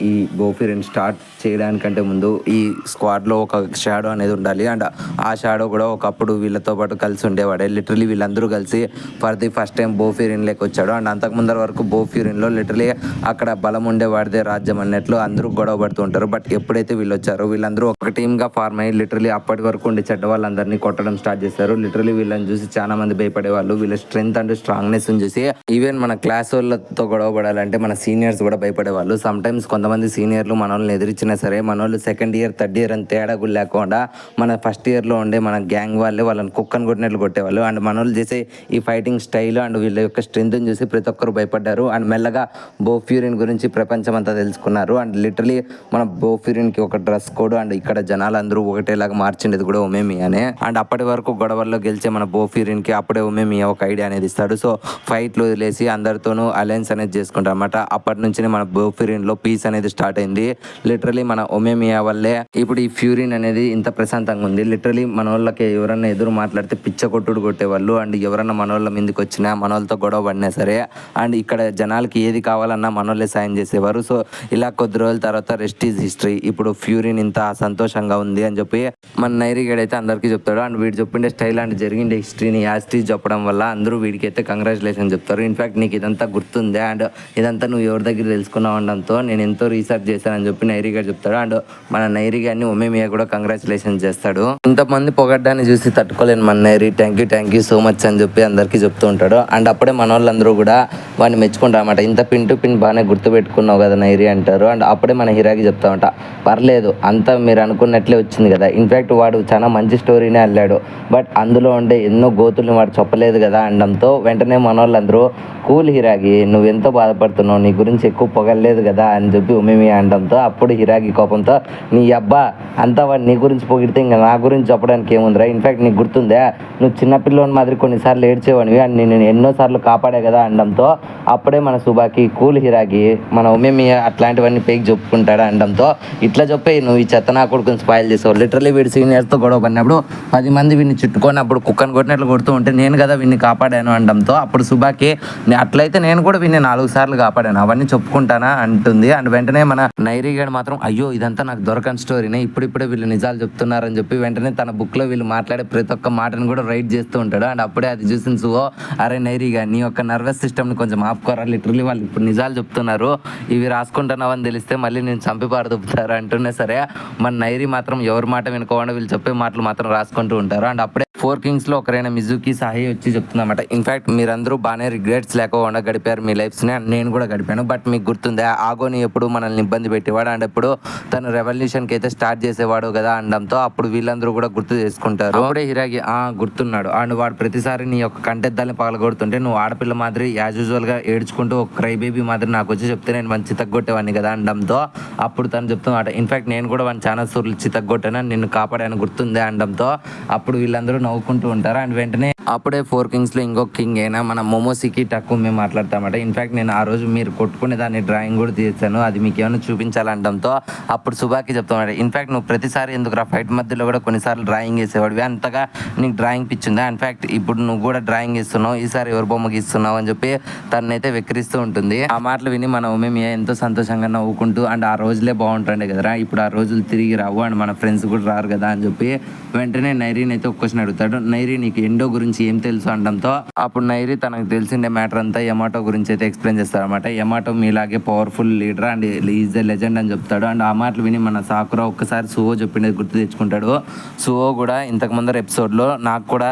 ఈ బోఫ్యూరిన్ స్టార్ట్ చేయడానికంటే ముందు ఈ స్క్వాడ్ లో ఒక షాడో అనేది ఉండాలి. అండ్ ఆ షాడో కూడా ఒకప్పుడు వీళ్ళతో పాటు కలిసి ఉండేవాడే. లిటరలీ వీళ్ళందరూ కలిసి ఫర్ ది ఫస్ట్ టైం బోఫ్యూరిన్ లేక వచ్చాడు. అండ్ అంతకు ముందర వరకు బోఫ్యూరిన్ లో లిటరలీ అక్కడ బలం ఉండేవాడిదే రాజ్యం అన్నట్లు అందరూ గొడవ పడుతూ ఉంటారు. బట్ ఎప్పుడైతే వీళ్ళు వచ్చారో వీళ్ళందరూ ఒక టీమ్ గా ఫార్మ్ అయ్యి లిటరలీ అప్పటి వరకు ఉండే చెడ్డ వాళ్ళందరినీ కొట్టడం స్టార్ట్ చేశారు. లిటరలీ వీళ్ళని చూసి చాలా మంది భయపడే వాళ్ళు. వీళ్ళ స్ట్రెంత్ అండ్ స్ట్రాంగ్నెస్ చూసి ఈవెన్ మన క్లాస్ వాళ్ళతో గొడవ పడాలంటే మన సీనియర్స్ కూడా భయపడేవాళ్ళు. సమ్ టైమ్స్ కొంతమంది సీనియర్లు మన వాళ్ళని ఎదిరించినా సరే మన వాళ్ళు సెకండ్ ఇయర్ థర్డ్ ఇయర్ అని తేడా కూడా లేకుండా మన ఫస్ట్ ఇయర్ లో ఉండే మన గ్యాంగ్ వాళ్ళే వాళ్ళని కుక్కను కొట్టినట్లు కొట్టేవాళ్ళు. అండ్ మన వాళ్ళు చేసే ఈ ఫైటింగ్ స్టైల్ అండ్ వీళ్ళ యొక్క స్ట్రెంత్ చూసి ప్రతి ఒక్కరు భయపడ్డారు. అండ్ మెల్లగా బోఫ్యూరిన్ గురించి ప్రపంచం అంతా తెలుసుకున్నారు. అండ్ లిటరలీ మన బోఫ్యూరిన్ కి ఒక డ్రెస్ కోడ్ అండ్ ఇక్కడ జనాలందరూ ఒకటేలాగా మార్చిండేది కూడా ఒమేమియానే. అండ్ అప్పటి వరకు గొడవల్లో గెలిచే మన బోఫ్యూరిన్ కి అప్పుడే ఒమేమియా ఒక ఐడియా అనేది ఇస్తాడు. సో ఫైట్లు వదిలేసి అందరితోనూ అలయన్స్ అనేది చేసుకుంటారు అనమాట. అప్పటి నుంచి మన బోఫ్యూరిన్ లో పీస్ అనేది స్టార్ట్ అయింది. లిటరలీ మన ఒమేమియా వల్లే ఇప్పుడు ఈ ఫ్యూరిన్ అనేది ఇంత ప్రశాంతంగా ఉంది. లిటరలీ మన వాళ్ళకి ఎవరన్నా ఎదురు మాట్లాడితే పిచ్చ కొట్టుడు కొట్టేవాళ్ళు. అండ్ ఎవరన్నా మన వాళ్ళ మీదకి వచ్చినా మన వాళ్ళతో గొడవ పడినా సరే అండ్ ఇక్కడ జనాలకి ఏది కావాలన్నా మన వాళ్ళే సాయం చేసేవారు. సో ఇలా కొద్ది రోజుల తర్వాత రెస్ట్ ఈజ్ హిస్టరీ. ఇప్పుడు ఫ్యూరిన్ ఇంత సంతోషంగా ఉంది అని చెప్పి మన నైరిగడ్ అయితే అందరికీ చెప్తాడు. అండ్ వీడు చెప్పిండే స్టైల్ అండ్ జరిగిండే హిస్టరీని యాస్టీజ్ చెప్పడం వల్ల అందరూ వీడికి అయితే కంగ్రాచులేషన్ చెప్తారు. ఇన్ఫాక్ట్ నీకు ఇదంతా గుర్తుందే అండ్ ఇదంతా నువ్వు ఎవరి దగ్గర తెలుసుకున్నావు అనడంతో నేను ఎంతో రీసెర్చ్ చేశానని చెప్పి నైరిగడ్ చెప్తాడు. అండ్ మన నైరిగాన్ని ఒమేమియా కూడా కంగ్రాచులేషన్ చేస్తాడు. ఇంతమంది పొగడ్డాన్ని చూసి తట్టుకోలేను మన నైరి, థ్యాంక్ యూ సో మచ్ అని చెప్పి అందరికీ చెప్తూ ఉంటాడు. అండ్ అప్పుడే మన వాళ్ళందరూ కూడా వాడిని మెచ్చుకుంటారు అనమాట. ఇంత పిన్ టు పిన్ బాగానే గుర్తుపెట్టుకున్నావు కదా నైరి అంటారు. అండ్ అప్పుడే మన హిరాకి చెప్తామంట, పర్లేదు అంతా మీరు అనుకున్నట్లే వచ్చింది కదా. ఇన్ఫాక్ట్ వాడు చాలా మంచి స్టోరీనే అల్లాడు, బట్ అందులో ఉండే ఎన్నో గోతుల్ని వాడు చెప్పలేదు కదా అనడంతో వెంటనే మన వాళ్ళందరూ కూల్ హిరాగి, నువ్వు ఎంతో బాధపడుతున్నావు, నీ గురించి ఎక్కువ పొగలేదు కదా అని చెప్పి ఒమేమియా అనడంతో అప్పుడు హిరాగి కోపంతో, నీ అబ్బా అంతా వాడు నీ గురించి పొగిడితే ఇంకా నా గురించి చెప్పడానికి ఏముందిరా, ఇన్ఫాక్ట్ నీకు గుర్తుందా నువ్వు చిన్నపిల్లని మాదిరి కొన్నిసార్లు ఏడ్చేవాడివి అని నేను ఎన్నోసార్లు కాపాడే కదా అనడంతో అప్పుడే మన సుబాకి కూల్ హిరాగి మన ఒమేమియా అట్లాంటివన్నీ పేకి చెప్పుకుంటాడు అనడంతో, ఇట్లా చెప్పి నువ్వు ఈ చెత్త నా కొడుకుని స్పాయిల్ చేసావు. లిటరలీ వీడి సీనియర్స్తో గొడవ పడినప్పుడు 10 మంది వీడిని చుట్టుకొని అప్పుడు కుక్కను కొట్టినట్లు కొడుతూ ఉంటే నేను కదా వీడిని కాపాడాను అనడంతో అప్పుడు సుబాకి అట్లయితే నేను కూడా వీడిని 4 సార్లు కాపాడాను అవన్నీ చెప్పుకుంటానా అంటుంది. అండ్ వెంటనే మన నైరిగాడు మాత్రం అయ్యో ఇదంతా నాకు దొరకని స్టోరీనే, ఇప్పుడిప్పుడే వీళ్ళు నిజాలు చెప్తున్నారని చెప్పి వెంటనే తన బుక్లో వీళ్ళు మాట్లాడే ప్రతి ఒక్క మాటను కూడా రైట్ చేస్తూ ఉంటాడు. అండ్ అప్పుడే అది చూసిన సువో, అరే నైరిగా నీ యొక్క నర్వస్ సిస్టమ్ని కొంచెం ఆపుకోరా, లిటరలీ వాళ్ళు ఇప్పుడు నిజాలు చెప్తున్నారు, ఇవి రాసుకుంటున్నావని తెలిస్తే మళ్ళీ నేను చంపి పారదొప్పుతారు అంటున్నా సరే మన నైరి మాత్రం ఎవరి మాట వినుకోకుండా వీళ్ళు చెప్పే మాటలు మాత్రం రాసుకుంటూ ఉంటారు. అండ్ అప్పుడే 4 కింగ్స్లో ఒకరైన మిజుకి సాహి వచ్చి చెప్తుందన్నమాట, ఇన్ఫాక్ట్ మీరందరూ బాగానే రిగ్రెట్స్ లేకుండా గడిపారు మీ లైఫ్స్ని, నేను కూడా గడిపాను, బట్ మీకు గుర్తుందా ఆగోని ఎప్పుడు మనల్ని ఇబ్బంది పెట్టేవాడు అండ్ ఎప్పుడు తను రెవల్యూషన్కి అయితే స్టార్ట్ చేసేవాడు కదా అనడంతో అప్పుడు వీళ్ళందరూ కూడా గుర్తు చేసుకుంటారు. అప్పుడే హిరాగి గుర్తున్నాడు అండ్ వాడు ప్రతిసారి నీ యొక్క కంటెద్దాన్ని పగలగొడుతుంటే నువ్వు ఆడపిల్ల మాదిరి యాజ్ యూజువల్గా ఏడ్చుకుంటూ ఒక క్రై బేబీ మాదిరి నాకు వచ్చి చెప్తే నేను మంచి చితగ్గొట్టేవాడిని కదా అనడంతో అప్పుడు తను చెప్తున్నమాట, ఇన్ఫాక్ట్ నేను కూడా వాడిని చాలా సూర్లు చితగ్గొట్టాను, నిన్ను కాపాడాను గుర్తుందే అనడంతో అప్పుడు వీళ్ళందరూ నవ్వుకుంటూ ఉంటారు. అండ్ వెంటనే అప్పుడే 4 కింగ్స్లో ఇంకొక కింగ్ అయినా మన మొమోసికి టక్కు మేము మాట్లాడతామట. ఇన్ఫాక్ట్ నేను ఆ రోజు మీరు కొట్టుకునే దాన్ని డ్రాయింగ్ కూడా తీసాను, అది మీకు ఏమైనా చూపించాలంటంతో అప్పుడు సుబాకి చెప్తామట, ఇన్ఫాక్ట్ నువ్వు ప్రతిసారి ఎందుకు ఫైట్ మధ్యలో కూడా కొన్నిసార్లు డ్రాయింగ్ వేసేవాడివి, అంతగా నీకు డ్రాయింగ్ పిచ్చిందా, ఇన్ఫాక్ట్ ఇప్పుడు నువ్వు కూడా డ్రాయింగ్ ఇస్తున్నావు, ఈసారి ఎవరి బొమ్మకి ఇస్తున్నావు అని చెప్పి తనైతే వెక్కిరిస్తూ ఉంటుంది. ఆ మాటలు విని మన ఒమేమియా ఎంతో సంతోషంగా నవ్వుకుంటూ అండ్ ఆ రోజులే బాగుంటుండే కదరా, ఇప్పుడు ఆ రోజులు తిరిగి రావు అండ్ మన ఫ్రెండ్స్ కూడా రారు కదా అని చెప్పి వెంటనే నైరీని అయితే ఒక క్వశ్చన్ అడుగుతాడు, నైరీ నీకు ఎండో గురించి ఏం తెలుసు అనడంతో అప్పుడు నైరీ తనకు తెలిసిండే మ్యాటర్ అంతా యమాటో గురించి అయితే ఎక్స్ప్లెయిన్ చేస్తారనమాట. యమాటో మీలాగే powerful leader and is the legend అని చెప్తాడు. అండ్ ఆ మాటలు విని మన సాకురా ఒక్కసారి సువో చెప్పిండేది గుర్తు తెచ్చుకుంటాడు. సువో కూడా ఇంతకు ముందర ఎపిసోడ్లో నాకు కూడా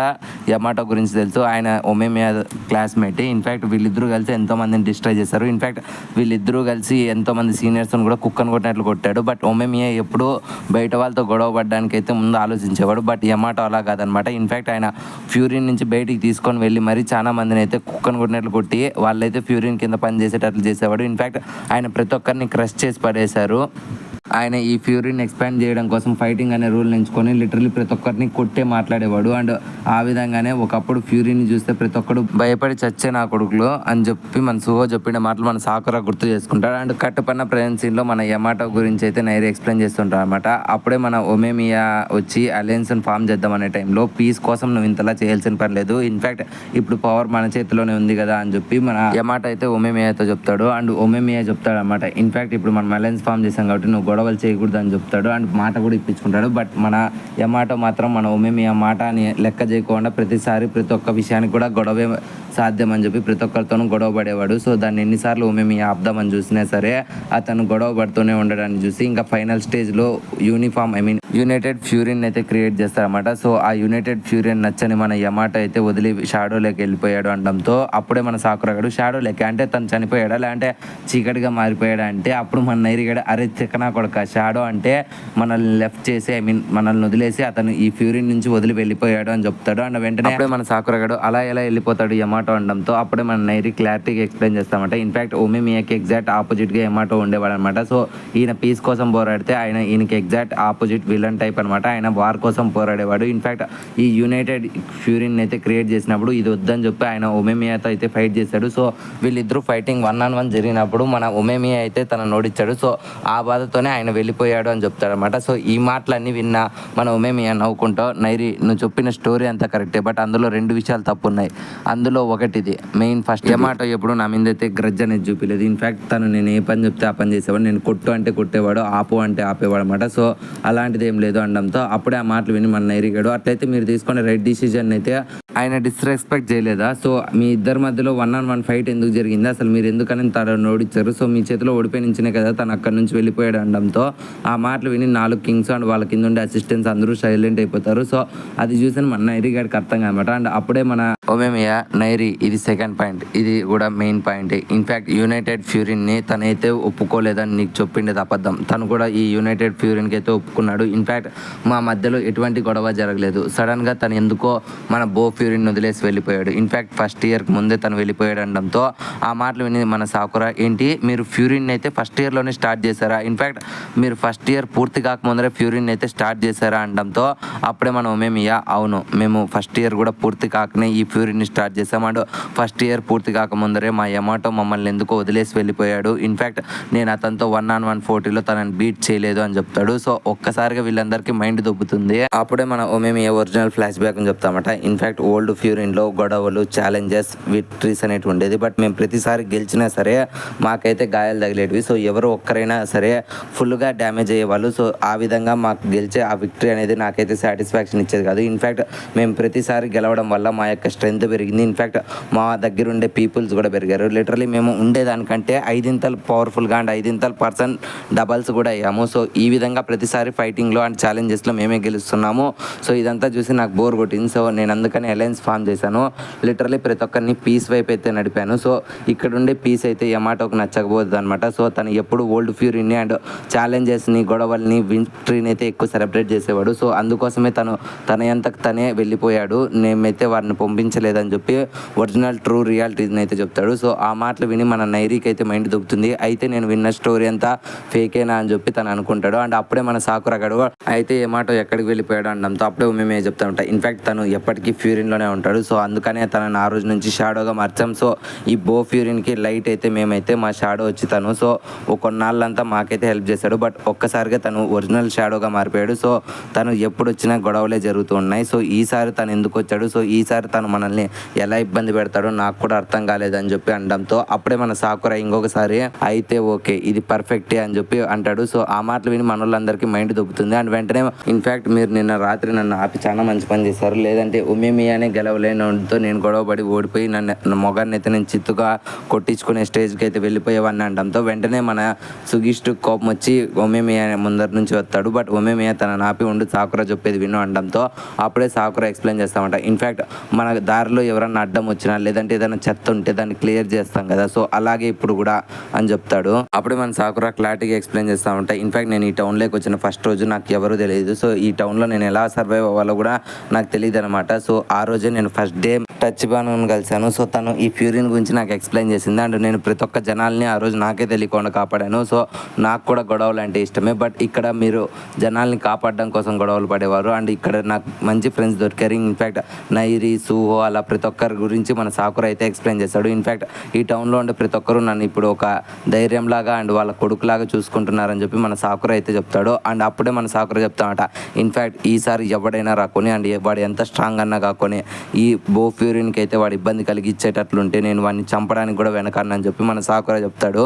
యమాటో గురించి తెలుసు, ఆయన ఒమేమియా క్లాస్మేట్, ఇన్ఫాక్ట్ వీళ్ళిద్దరూ కలిసి ఎంతో మందిని డిస్ట్రాయ్ చేశారు, ఇన్ఫాక్ట్ వీళ్ళిద్దరూ కలిసి ఎంతో మంది సీనియర్స్ని కూడా కుక్కను కొట్టినట్లు కొట్టాడు. బట్ ఒమేమియా ఎప్పుడు బయట వాళ్ళతో గొడవ పడడానికి అయితే ముందు ఆలోచించేవాడు, బట్ యమాటో అలా కాదనమాట. ఇన్ఫాక్ట్ ఆయన ఫ్యూరిన్ నుంచి బయటికి తీసుకొని వెళ్ళి మరి చాలా మందిని అయితే కుక్కను కొట్టినట్లు కొట్టి వాళ్ళైతే ఫ్యూరిన్ కింద పని చేసేటట్లు చేసేవాడు. ఇన్ఫాక్ట్ ఆయన ప్రతి ఒక్కరిని క్రష్ చేసి పడేశారు. ఆయన ఈ ఫ్యూరీని ఎక్స్పాండ్ చేయడం కోసం ఫైటింగ్ అనే రూల్ ఎంచుకొని లిటరలీ ప్రతి ఒక్కరిని కొట్టే మాట్లాడేవాడు. అండ్ ఆ విధంగానే ఒకప్పుడు ఫ్యూరీని చూస్తే ప్రతి ఒక్కడు భయపడి చచ్చే నా కొడుకులు అని చెప్పి మన సుహో చెప్పిన మాటలు మన సాకురా గుర్తు చేసుకుంటాడు. అండ్ కట్టుపన్న ప్రజెంట్ సీన్ లో మన యమాటో గురించి అయితే నైరీ ఎక్స్ప్లెయిన్ చేస్తుంటారు అనమాట. అప్పుడే మన ఒమేమియా వచ్చి అలయన్స్ ఫామ్ చేద్దాం అనే టైంలో పీస్ కోసం నువ్వు ఇంతలా చేయాల్సిన పని లేదు, ఇన్ఫాక్ట్ ఇప్పుడు పవర్ మన చేతిలోనే ఉంది కదా అని చెప్పి మన యమాటో అయితే ఒమేమియాతో చెప్తాడు. అండ్ ఒమేమియా చెప్తాడు అనమాట, ఇన్ఫాక్ట్ ఇప్పుడు మనం అలయన్స్ ఫామ్ చేసాం కాబట్టి నువ్వు గొడవలు చేయకూడదు అని చెప్తాడు. అండ్ మాట కూడా ఇప్పించుకుంటాడు. బట్ మన యమాటో మాత్రం మన ఒమేమియా మాట అని లెక్క చేయకుండా ప్రతిసారి ప్రతి ఒక్క విషయానికి కూడా గొడవే సాధ్యం అని చెప్పి ప్రతి ఒక్కరితోనూ గొడవ పడేవాడు. సో దాన్ని ఎన్నిసార్లు ఒమేమియా ఆపుదామని చూసినా సరే అతను గొడవ పడుతూనే ఉండడాన్ని చూసి ఇంకా ఫైనల్ స్టేజ్లో యునైటెడ్ ఫ్యూరియన్ అయితే క్రియేట్ చేస్తారన్నమాట. సో ఆ యునైటెడ్ ఫ్యూరియన్ నచ్చని మన యమాటో అయితే వదిలి షాడోలోకి వెళ్ళిపోయాడు అనడంతో అప్పుడే మన సాకురాగాడు షాడోలోకి అంటే తను చనిపోయాడా లేదంటే చీకటిగా మారిపోయాడా అంటే అప్పుడు మన నైరిగాడు అరే చిక్కనా కొడక షాడో అంటే మనల్ని లెఫ్ట్ చేసి మనల్ని వదిలేసి అతను ఈ ఫ్యూరియన్ నుంచి వదిలి వెళ్ళిపోయాడు అని చెప్తాడు. అండ్ వెంటనే అప్పుడే మన సాకురాగాడు అలా ఎలా వెళ్ళిపోతాడు యమాటో అనడంతో అప్పుడే మన నైరి క్లారిటీగా ఎక్స్ప్లెయిన్ చేస్తామంట. ఇన్ఫాక్ట్ ఒమేమియాకి ఎగ్జాక్ట్ ఆపోజిట్గా యమాటో ఉండేవాడు అనమాట. సో ఈయన పీస్ కోసం పోరాడితే ఈయనకి ఎగ్జాక్ట్ ఆపోజిట్ విలన్ టైప్ అనమాట. ఆయన వార్ కోసం పోరాడేవాడు. ఇన్ఫాక్ట్ ఈ యునైటెడ్ ఫ్యూరియన్ అయితే క్రియేట్ చేసినప్పుడు ఇది వద్దని చెప్పి ఆయన ఒమేమియాతో అయితే ఫైట్ చేశాడు. సో వీళ్ళిద్దరూ ఫైటింగ్ 1-on-1 జరిగినప్పుడు మన ఒమేమియా అయితే తనను ఓడించాడు. సో ఆ బాధతోనే ఆయన వెళ్ళిపోయాడు అని చెప్తాడనమాట. సో ఈ మాటలన్నీ విన్నా మన ఒమేమియా నవ్వుకుంటూ నైరి నువ్వు చెప్పిన స్టోరీ అంతా కరెక్టే, బట్ అందులో 2 విషయాలు తప్పు ఉన్నాయి. అందులో ఒకటిది మెయిన్ ఫస్ట్ యమాటో ఎప్పుడు నా మీద అయితే గ్రడ్జ్ అనేది చూపించలేదు. ఇన్ఫాక్ట్ తను నేను ఏ పని చెప్తే ఆ పని చేసేవాడు, నేను కొట్టు అంటే కొట్టేవాడు, ఆపు అంటే ఆపేవాడు అనమాట. సో అలాంటిది ఏం లేదు అనడంతో అప్పుడే ఆ మాటలు విని మన నైరిగాడు అట్లయితే మీరు తీసుకునే రైట్ డిసిజన్ అయితే ఆయన డిస్రెస్పెక్ట్ చేయలేదా, సో మీ ఇద్దరి మధ్యలో 1-on-1 ఫైట్ ఎందుకు జరిగింది, అసలు మీరు ఎందుకని తను ఓడించారు, సో మీ చేతిలో ఓడిపోయి నుంచినే కదా తను అక్కడి నుంచి వెళ్ళిపోయాడు అనడంతో ఆ మాటలు విని 4 కింగ్స్ అండ్ వాళ్ళ కింద ఉండే అసిస్టెంట్స్ అందరూ సైలెంట్ అయిపోతారు. సో అది చూసి మన నైరిగాడికి అర్థం కాదన్నమాట. అండ్ అప్పుడే మన ఒమేమియా నైరి ఇది సెకండ్ పాయింట్, ఇది కూడా మెయిన్ పాయింట్. ఇన్ఫాక్ట్ యునైటెడ్ ఫ్యూరియన్ని తనైతే ఒప్పుకోలేదని నీకు చెప్పిండేది అబద్ధం, తను కూడా ఈ యునైటెడ్ ఫ్యూరియన్కి అయితే ఒప్పుకున్నాడు. ఇన్ఫాక్ట్ మా మధ్యలో ఎటువంటి గొడవ జరగలేదు, సడన్గా తను ఎందుకో మన బో ఫ్యూరియన్ వదిలేసి వెళ్ళిపోయాడు. ఇన్ఫాక్ట్ ఫస్ట్ ఇయర్కి ముందే తను వెళ్ళిపోయాడు అనడంతో ఆ మాటలు విని మన సాకురా ఏంటి మీరు ఫ్యూరియన్ అయితే ఫస్ట్ ఇయర్లోనే స్టార్ట్ చేశారా, ఇన్ఫాక్ట్ మీరు ఫస్ట్ ఇయర్ పూర్తి కాకముందరే ఫ్యూరియన్ అయితే స్టార్ట్ చేశారా అనడంతో అప్పుడే మనం ఒమేమియా అవును మేము ఫస్ట్ ఇయర్ కూడా పూర్తి కాకనే ఈ ఫ్యూరియన్ని స్టార్ట్ చేసాం. అండ్ ఫస్ట్ ఇయర్ పూర్తి కాకముందరే మా యమాటో మమ్మల్ని ఎందుకో వదిలేసి వెళ్ళిపోయాడు. ఇన్ఫాక్ట్ నేను అతనితో 1-on-1 పోటీలో తనని బీట్ చేయలేదు అని చెప్తాడు. సో ఒక్కసారిగా వీళ్ళందరికీ మైండ్ దొబ్బుతుంది. అప్పుడే మన ఒమేమియా ఒరిజినల్ ఫ్లాష్ బ్యాక్ అని చెప్తామట. ఇన్ఫాక్ట్ ఓల్డ్ ఫ్యూరియన్లో గొడవలు ఛాలెంజెస్ విక్టరీస్ అనేవి ఉండేది, బట్ మేము ప్రతిసారి గెలిచినా సరే మాకైతే గాయాలు తగిలేటివి. సో ఎవరు ఒక్కరైనా సరే ఫుల్గా డ్యామేజ్ అయ్యేవాళ్ళు. సో ఆ విధంగా మాకు గెలిచే ఆ విక్టరీ అనేది నాకైతే సాటిస్ఫాక్షన్ ఇచ్చేది కాదు. ఇన్ఫాక్ట్ మేము ప్రతిసారి గెలవడం వల్ల మా యొక్క స్ట్రెంత్ పెరిగింది. ఇన్ఫాక్ట్ మా దగ్గర ఉండే పీపుల్స్ కూడా పెరిగారు. లిటరలీ మేము ఉండేదానికంటే 5 పవర్ఫుల్గా అండ్ 5% డబల్స్ కూడా అయ్యాము. సో ఈ విధంగా ప్రతిసారి ఫైటింగ్లో అండ్ ఛాలెంజెస్లో మేమే గెలుస్తున్నాము. సో ఇదంతా చూసి నాకు బోర్ కొట్టింది. సో నేను అందుకని అలయన్స్ ఫామ్ చేశాను. లిటరలీ ప్రతి ఒక్కరిని పీస్ వైపు అయితే నడిపాను. సో ఇక్కడ ఉండే పీస్ అయితే యమాటోకి నచ్చకపోతుంది అనమాట. సో తను ఎప్పుడు ఓల్డ్ ఫ్యూరీని అండ్ ఛాలెంజెస్ని గొడవల్ని విక్టరీని అయితే ఎక్కువ సెలబ్రేట్ చేసేవాడు. సో అందుకోసమే తన అంతకు తనే వెళ్ళిపోయాడు, నేమైతే వారిని పంపించలేదని చెప్పి ఒరిజినల్ ట్రూ రియాలిటీని అయితే చెప్తాడు. సో ఆ మాటలు విని మన నైరీకి అయితే మైండ్ దొబ్బుతుంది. అయితే నేను విన్న స్టోరీ అంతా ఫేకేనా అని చెప్పి తను అనుకుంటాడు. అండ్ అప్పుడే మన సాకురాగాడు అయితే యమాటో ఎక్కడికి వెళ్ళిపోయాడు అనడంతో అప్పుడే మేమే చెప్తా ఉంటాం ఇన్ఫాక్ట్ తను ఎప్పటికీ ఫ్యూరియన్లోనే ఉంటాడు. సో అందుకనే తనని ఆ రోజు నుంచి షాడోగా మార్చాం. సో ఈ బో ఫ్యూరియన్కి లైట్ అయితే మేమైతే మా షాడో వచ్చి తను సో కొన్నాళ్ళంతా మాకైతే హెల్ప్ చేశాడు. బట్ ఒక్కసారిగా తను ఒరిజినల్ షాడోగా మారిపోయాడు. సో తను ఎప్పుడు వచ్చినా గొడవలే జరుగుతూ ఉన్నాయి. సో ఈసారి తను ఎందుకు వచ్చాడు, సో ఈసారి తను మనల్ని ఎలా ఇబ్బంది పెడతాడో నాకు కూడా అర్థం కాలేదని చెప్పి అనడంతో అప్పుడే మన సాకురా ఇంకొకసారి అయితే ఓకే ఇది పర్ఫెక్టే అని చెప్పి అంటాడు. సో ఆ మాటలు విని మన వాళ్ళందరికీ మైండ్ దొబ్బుతుంది. అండ్ వెంటనే ఇన్ఫాక్ట్ మీరు నిన్న రాత్రి నన్ను ఆపి చాలా మంచి పని చేశారు, లేదంటే ఒమేమియానే గెలవలేనంతో నేను గొడవపడి ఓడిపోయి నన్ను మొగాన్ని అయితే నేను చిత్తుగా కొట్టించుకునే స్టేజ్కి అయితే వెళ్ళిపోయేవాడిని అనడంతో వెంటనే మన సుగిష్టు కోపం వచ్చి ఒమేమియా ముందర నుంచి వస్తాడు. బట్ ఒమేమియా తన ఆపి ఉండి సాకురా చెప్పేది విను అనడంతో అప్పుడే సాకురా ఎక్స్ప్లెయిన్ చేస్తామంట. ఇన్ఫాక్ట్ మన దారిలో ఎవరన్నా అడ్డం వచ్చినా లేదంటే ఏదైనా చెత్త ఉంటే దాన్ని క్లియర్ చేస్తాం కదా, సో అలాగే ఇప్పుడు కూడా అని చెప్తాడు. అప్పుడే మన సాకురా క్లారిటీగా ఎక్స్ప్లెయిన్ చేస్తామంట. ఇన్ఫాక్ట్ నేను ఈ టౌన్లోకి వచ్చిన ఫస్ట్ రోజు నాకు ఎవరు తెలియదు. సో ఈ టౌన్లో నేను ఎలా సర్వైవ్ అవ్వాలో కూడా నాకు తెలియదు అనమాట. సో ఆ రోజే నేను ఫస్ట్ డే టచ్చిబాను కలిశాను. సో తను ఈ ఫ్యూరీని గురించి నాకు ఎక్స్ప్లెయిన్ చేసింది. అండ్ నేను ప్రతి ఒక్క జనాల్ని ఆ రోజు నాకే తెలియకుండా కాపాడాను. సో నాకు కూడా గొడవలు అంటే ఇష్టమే. బట్ ఇక్కడ మీరు జనాల్ని కాపాడడం కోసం గొడవలు పడేవారు. అండ్ ఇక్కడ నాకు మంచి ఫ్రెండ్స్ దొరికారు. ఇన్ఫ్యాక్ట్ నైరి, సూహో అలా ప్రతి ఒక్కరి గురించి మన సాకురా అయితే ఎక్స్ప్లెయిన్ చేశాడు. ఇన్ఫ్యాక్ట్ ఈ టౌన్లో ఉండే ప్రతి ఒక్కరు నన్ను ఇప్పుడు ఒక ధైర్యంలాగా అండ్ వాళ్ళ కొడుకులాగా చూసుకుంటున్నారని చెప్పి మన సాకురా అయితే చెప్తాడు. అండ్ అప్పుడే మన సాకురా చెప్తామట, ఇన్ఫ్యాక్ట్ ఈసారి ఎవడైనా రాకొని అండ్ వాడు ఎంత స్ట్రాంగ్ అన్నా కాకొని ఈ బో ఫ్యూరీన్కి అయితే వాడు ఇబ్బంది కలిగించేటట్లుంటే నేను వాడిని చంపడానికి కూడా వెనకాడనని చెప్పి మన సాకురా చెప్తాడు.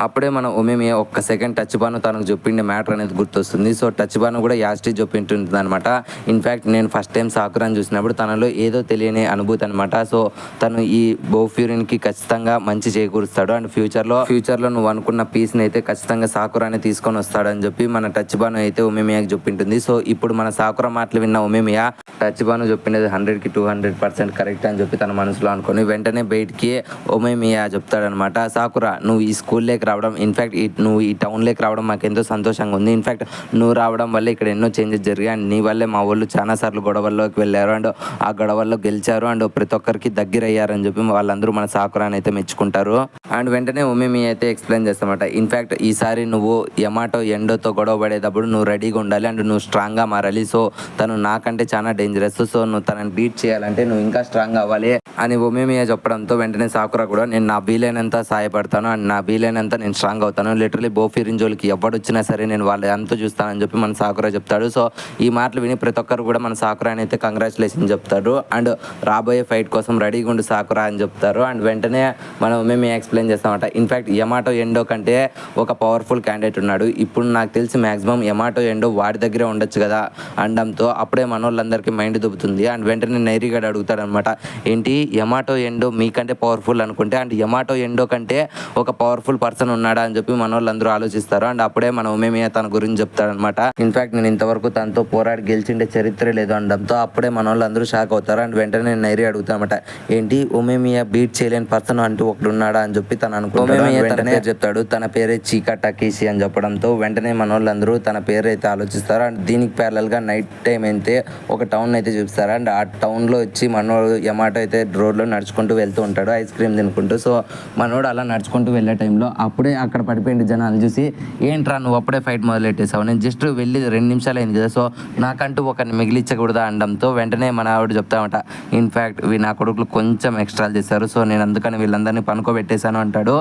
అప్పుడే మన ఒమేమియా ఒక్క సెకండ్ టచ్చిబాను తనకు చెప్పిండే మ్యాటర్ అనేది గుర్తొస్తుంది. సో టచ్చిబాను కూడా యాస్టి చెప్పింటుంది అనమాట. ఇన్ఫ్యాక్ట్ నేను ఫస్ట్ టైం సాకురాని చూసినప్పుడు తనలో ఏదో తెలియని అనుభూతి అనమాట. సో తను ఈ బో ఫ్యూరీన్కి ఖచ్చితంగా మంచి చేకూరుస్తాడు. అండ్ ఫ్యూచర్లో నువ్వు అనుకున్న పీస్ని అయితే ఖచ్చితంగా సాకురాని తీసుకొని వస్తాడని చెప్పి మన టచ్చిబాను అయితే ఒమేమియాకి చెప్పింటుంది. సో ఇప్పుడు మన సాకురా మాటలు విన్న ఒమేమియా టచ్చిబాను చెప్పిండేది 100కి 200% కరెక్ట్ అని చెప్పి తన మనసులో అనుకుని వెంటనే బయటికి ఒమేమియా చెప్తాడనమాట, సాకురా నువ్వు ఈ స్కూల్లోకి రావడం, ఇన్ఫ్యాక్ట్ నువ్వు ఈ టౌన్లోకి రావడం మాకు ఎంతో సంతోషంగా ఉంది. ఇన్ఫ్యాక్ట్ నువ్వు రావడం వల్ల ఇక్కడ ఎన్నో చేంజెస్ జరిగాయి. అండ్ నీ వల్లే మా వాళ్ళు చాలాసార్లు గొడవల్లోకి వెళ్ళారు అండ్ ఆ గొడవల్లో గెలిచారు అండ్ ప్రతి ఒక్కరికి దగ్గర అయ్యారని చెప్పి వాళ్ళందరూ మన సాకురాని అయితే మెచ్చుకుంటారు. అండ్ వెంటనే ఒమేమియా అయితే ఎక్స్ప్లెయిన్ చేస్తామట, ఇన్ఫ్యాక్ట్ ఈసారి నువ్వు యమాటో ఎండోతో గొడవ పడేటప్పుడు నువ్వు రెడీగా ఉండాలి అండ్ నువ్వు స్ట్రాంగ్గా మారాలి. సో తను నాకంటే చాలా డేంజరస్. సో నువ్వు తనని బీట్ చేయాలంటే నువ్వు ఇంకా స్ట్రాంగ్ అవ్వాలి అని ఒమేమియా చెప్పడంతో వెంటనే సాకురా కూడా నేను నా వీలైనంత సహాయపడతాను అండ్ నా వీలైనంత నేను స్ట్రాంగ్ అవుతాను, లిటరలీ బో ఫ్యూరీన్ జోలికి ఎవడొచ్చినా సరే నేను వాళ్ళ అంతా చూస్తానని చెప్పి మన సాకురా చెప్తాడు. సో ఈ మాటలు విని ప్రతి ఒక్కరు కూడా మన సాకురాని అయితే కంగ్రాచులేషన్ చెప్తారు అండ్ రాబోయే ఫైట్ కోసం రెడీగా ఉండి సాకురా అని చెప్తారు. అండ్ వెంటనే మనం మేము ఎక్స్ప్లెయిన్ చేస్తామట, ఇన్ఫ్యాక్ట్ యమాటో ఎండో కంటే ఒక పవర్ఫుల్ క్యాండిడేట్ ఉన్నాడు. ఇప్పుడు నాకు తెలిసి మ్యాక్సిమం యమాటో ఎండో వాడి దగ్గరే ఉండొచ్చు కదా అనడంతో అప్పుడే మన వాళ్ళందరికీ మైండ్ దుబ్బుతుంది. అండ్ వెంటనే నైరిగాడు అడుగుతాడనమాట, ఏంటి యమాటో ఎండో మీకంటే పవర్ఫుల్ అనుకుంటే అండ్ యమాటో ఎండో కంటే ఒక పవర్ఫుల్ పర్సన్ ఉన్నాడా అని చెప్పి మన వాళ్ళందరూ ఆలోచిస్తారు. అండ్ అప్పుడే మన ఒమేమియా తన గురించి చెప్తాడనమాట, ఇన్ఫ్యాక్ట్ నేను ఇంతవరకు తనతో పోరాడి గెలిచిండే చరిత్ర లేదు అనడంతో అప్పుడే మన వాళ్ళందరూ షాక్ అవుతారు. అండ్ వెంటనే నేను నైరి అడుగుతానమాట, ఏంటి ఒమేమియా బీట్ చేయలేని పర్సన్ అంటూ ఒకడు ఉన్నాడా అని చెప్పి తను అనుకుంటాడు. వెంటనే చెప్తాడు తన పేరే చీకా టకీషి అని చెప్పడంతో వెంటనే మన వాళ్ళందరూ తన పేరు అయితే ఆలోచిస్తారు. అండ్ దీనికి ప్యారల్ గా నైట్ టైం అయితే ఒక టౌన్ అయితే చూపిస్తారు. అండ్ ఆ టౌన్ లో వచ్చి మనోడు యమాటో అయితే రోడ్లో నడుచుకుంటూ వెళ్తూ ఉంటాడు ఐస్ క్రీమ్ తినుకుంటూ. సో మనోడు అలా నడుచుకుంటూ వెళ్ళే టైంలో అప్పుడే అక్కడ పడిపోయింది జనాలు చూసి, ఏంట్రా నువ్వు అప్పుడే ఫైట్ మొదలెట్టేసావు, నేను జస్ట్ వెళ్ళి 2 నిమిషాలు అయింది కదా, సో నాకంటూ ఒకరిని మిగిలించకూడదా అనడంతో వెంటనే మన ఆవిడ చెప్తామట, ఇన్ఫ్యాక్ట్ నా కొడుకులు కొంచెం ఎక్స్ట్రాలు చేశారు, సో నేను అందుకని వీళ్ళందరినీ పనుకోబెట్టేశాను అంటాడు.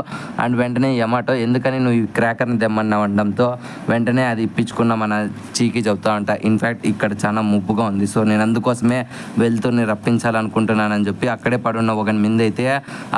అండ్ వెంటనే యమాటో ఎందుకని నువ్వు ఈ క్రాకర్ని తెమ్మన్నావు అనడంతో వెంటనే అది ఇప్పించుకున్న మన చీకి చెప్తా ఉంటా, ఇన్ఫ్యాక్ట్ ఇక్కడ చాలా ముప్పుగా ఉంది, సో నేను అందుకోసమే వెళ్తూని రప్పించాలనుకుంటున్నానని చెప్పి అక్కడే పడున్న ఒకని మీద అయితే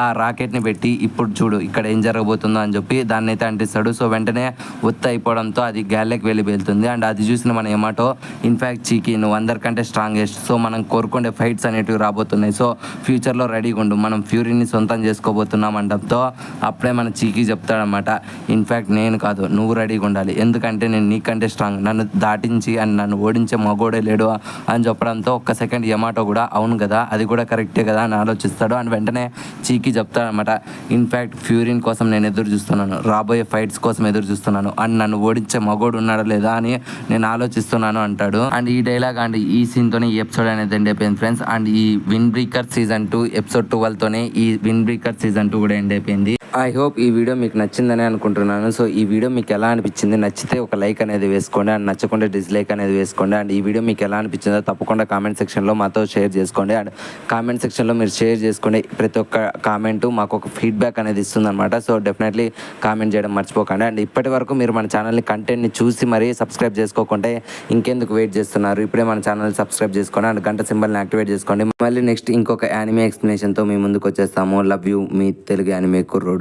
ఆ రాకెట్ని పెట్టి ఇప్పుడు చూడు ఇక్కడ ఏం జరగబోతుందో అని చెప్పి దాన్ని అయితే అంటిస్తాడు. సో వెంటనే ఒత్తి అయిపోవడంతో అది గాల్లోకి వెళ్ళి వెళ్తుంది. అండ్ అది చూసిన మన యమాటో, ఇన్ఫ్యాక్ట్ చీకి నువ్వు అందరికంటే స్ట్రాంగెస్ట్, సో మనం కోరుకునే ఫైట్స్ అనేటివి రాబోతున్నాయి, సో ఫ్యూచర్లో రెడీగా ఉండు, మనం ఫ్యూరీని సొంతం చేసుకోబోతున్నాం అనడంతో అప్పుడే మన చీకి చెప్తాడనమాట, ఇన్ఫ్యాక్ట్ నేను కాదు నువ్వు రెడీగా ఉండాలి, ఎందుకంటే నేను నీకంటే స్ట్రాంగ్, నన్ను దాటించి అండ్ నన్ను ఓడించే మగోడే లేడు అని చెప్పడంతో ఒక్క సెకండ్ యమాటో కూడా అవును కదా అది కూడా కరెక్టే కదా అని ఆలోచిస్తాడు. అండ్ వెంటనే చీకి చెప్తాడనమాట, ఇన్ఫ్యాక్ట్ ఫ్యూరీన్ కోసం నేను ఎదురు చూస్తున్నాను, రాబోయే ఫైట్స్ కోసం ఎదురు చూస్తున్నాను అండ్ నన్ను ఓడించే మగోడు ఉన్నాడా లేదా అని నేను ఆలోచిస్తున్నాను అంటాడు. అండ్ ఈ డైలాగ్ అండ్ ఈ సీన్తోనే ఈ ఎపిసోడ్ అనేది ఎండ్ అయిపోయింది ఫ్రెండ్స్. అండ్ ఈ విన్ బ్రేకర్ సీజన్ 2 ఎపిసోడ్ 12తోనే ఈ విన్ బ్రేకర్ సీజన్ 2 కూడా ఎండ్ అయిపోయింది. ఐ హోప్ ఈ వీడియో మీకు నచ్చిందని అనుకుంటున్నాను. సో ఈ వీడియో మీకు ఎలా అనిపించింది, నచ్చితే ఒక లైక్ అనేది వేసుకోండి అండ్ నచ్చకుండా డిస్లైక్ అనేది వేసుకోండి. అండ్ ఈ వీడియో మీకు ఎలా అనిపించిందో తప్పకుండా కామెంట్ సెక్షన్లో మాతో షేర్ చేసుకోండి. అండ్ కామెంట్ సెక్షన్లో మీరు షేర్ చేసుకోండి, ప్రతి ఒక్క కామెంటు మాకు ఒక ఫీడ్బ్యాక్ అనేది ఇస్తుందన్నమాట. సో డెఫినెట్లీ కామెంట్ చేయడం మర్చిపోకండి. అండ్ ఇప్పటి వరకు మీరు మన ఛానల్ని కంటెంట్ని చూసి మరీ సబ్స్క్రైబ్ చేసుకోకుంటే ఇంకెందుకు వెయిట్ చేస్తున్నారు, ఇప్పుడే మన ఛానల్ సబ్స్క్రైబ్ చేసుకోండి అండ్ గంట సింబల్ని యాక్టివేట్ చేసుకోండి. మళ్ళీ నెక్స్ట్ ఇంకొక యానిమే ఎక్స్ప్లెనేషన్తో మీ ముందుకు వచ్చేస్తాము. Love you, me Telugu anime కుర్రోడు.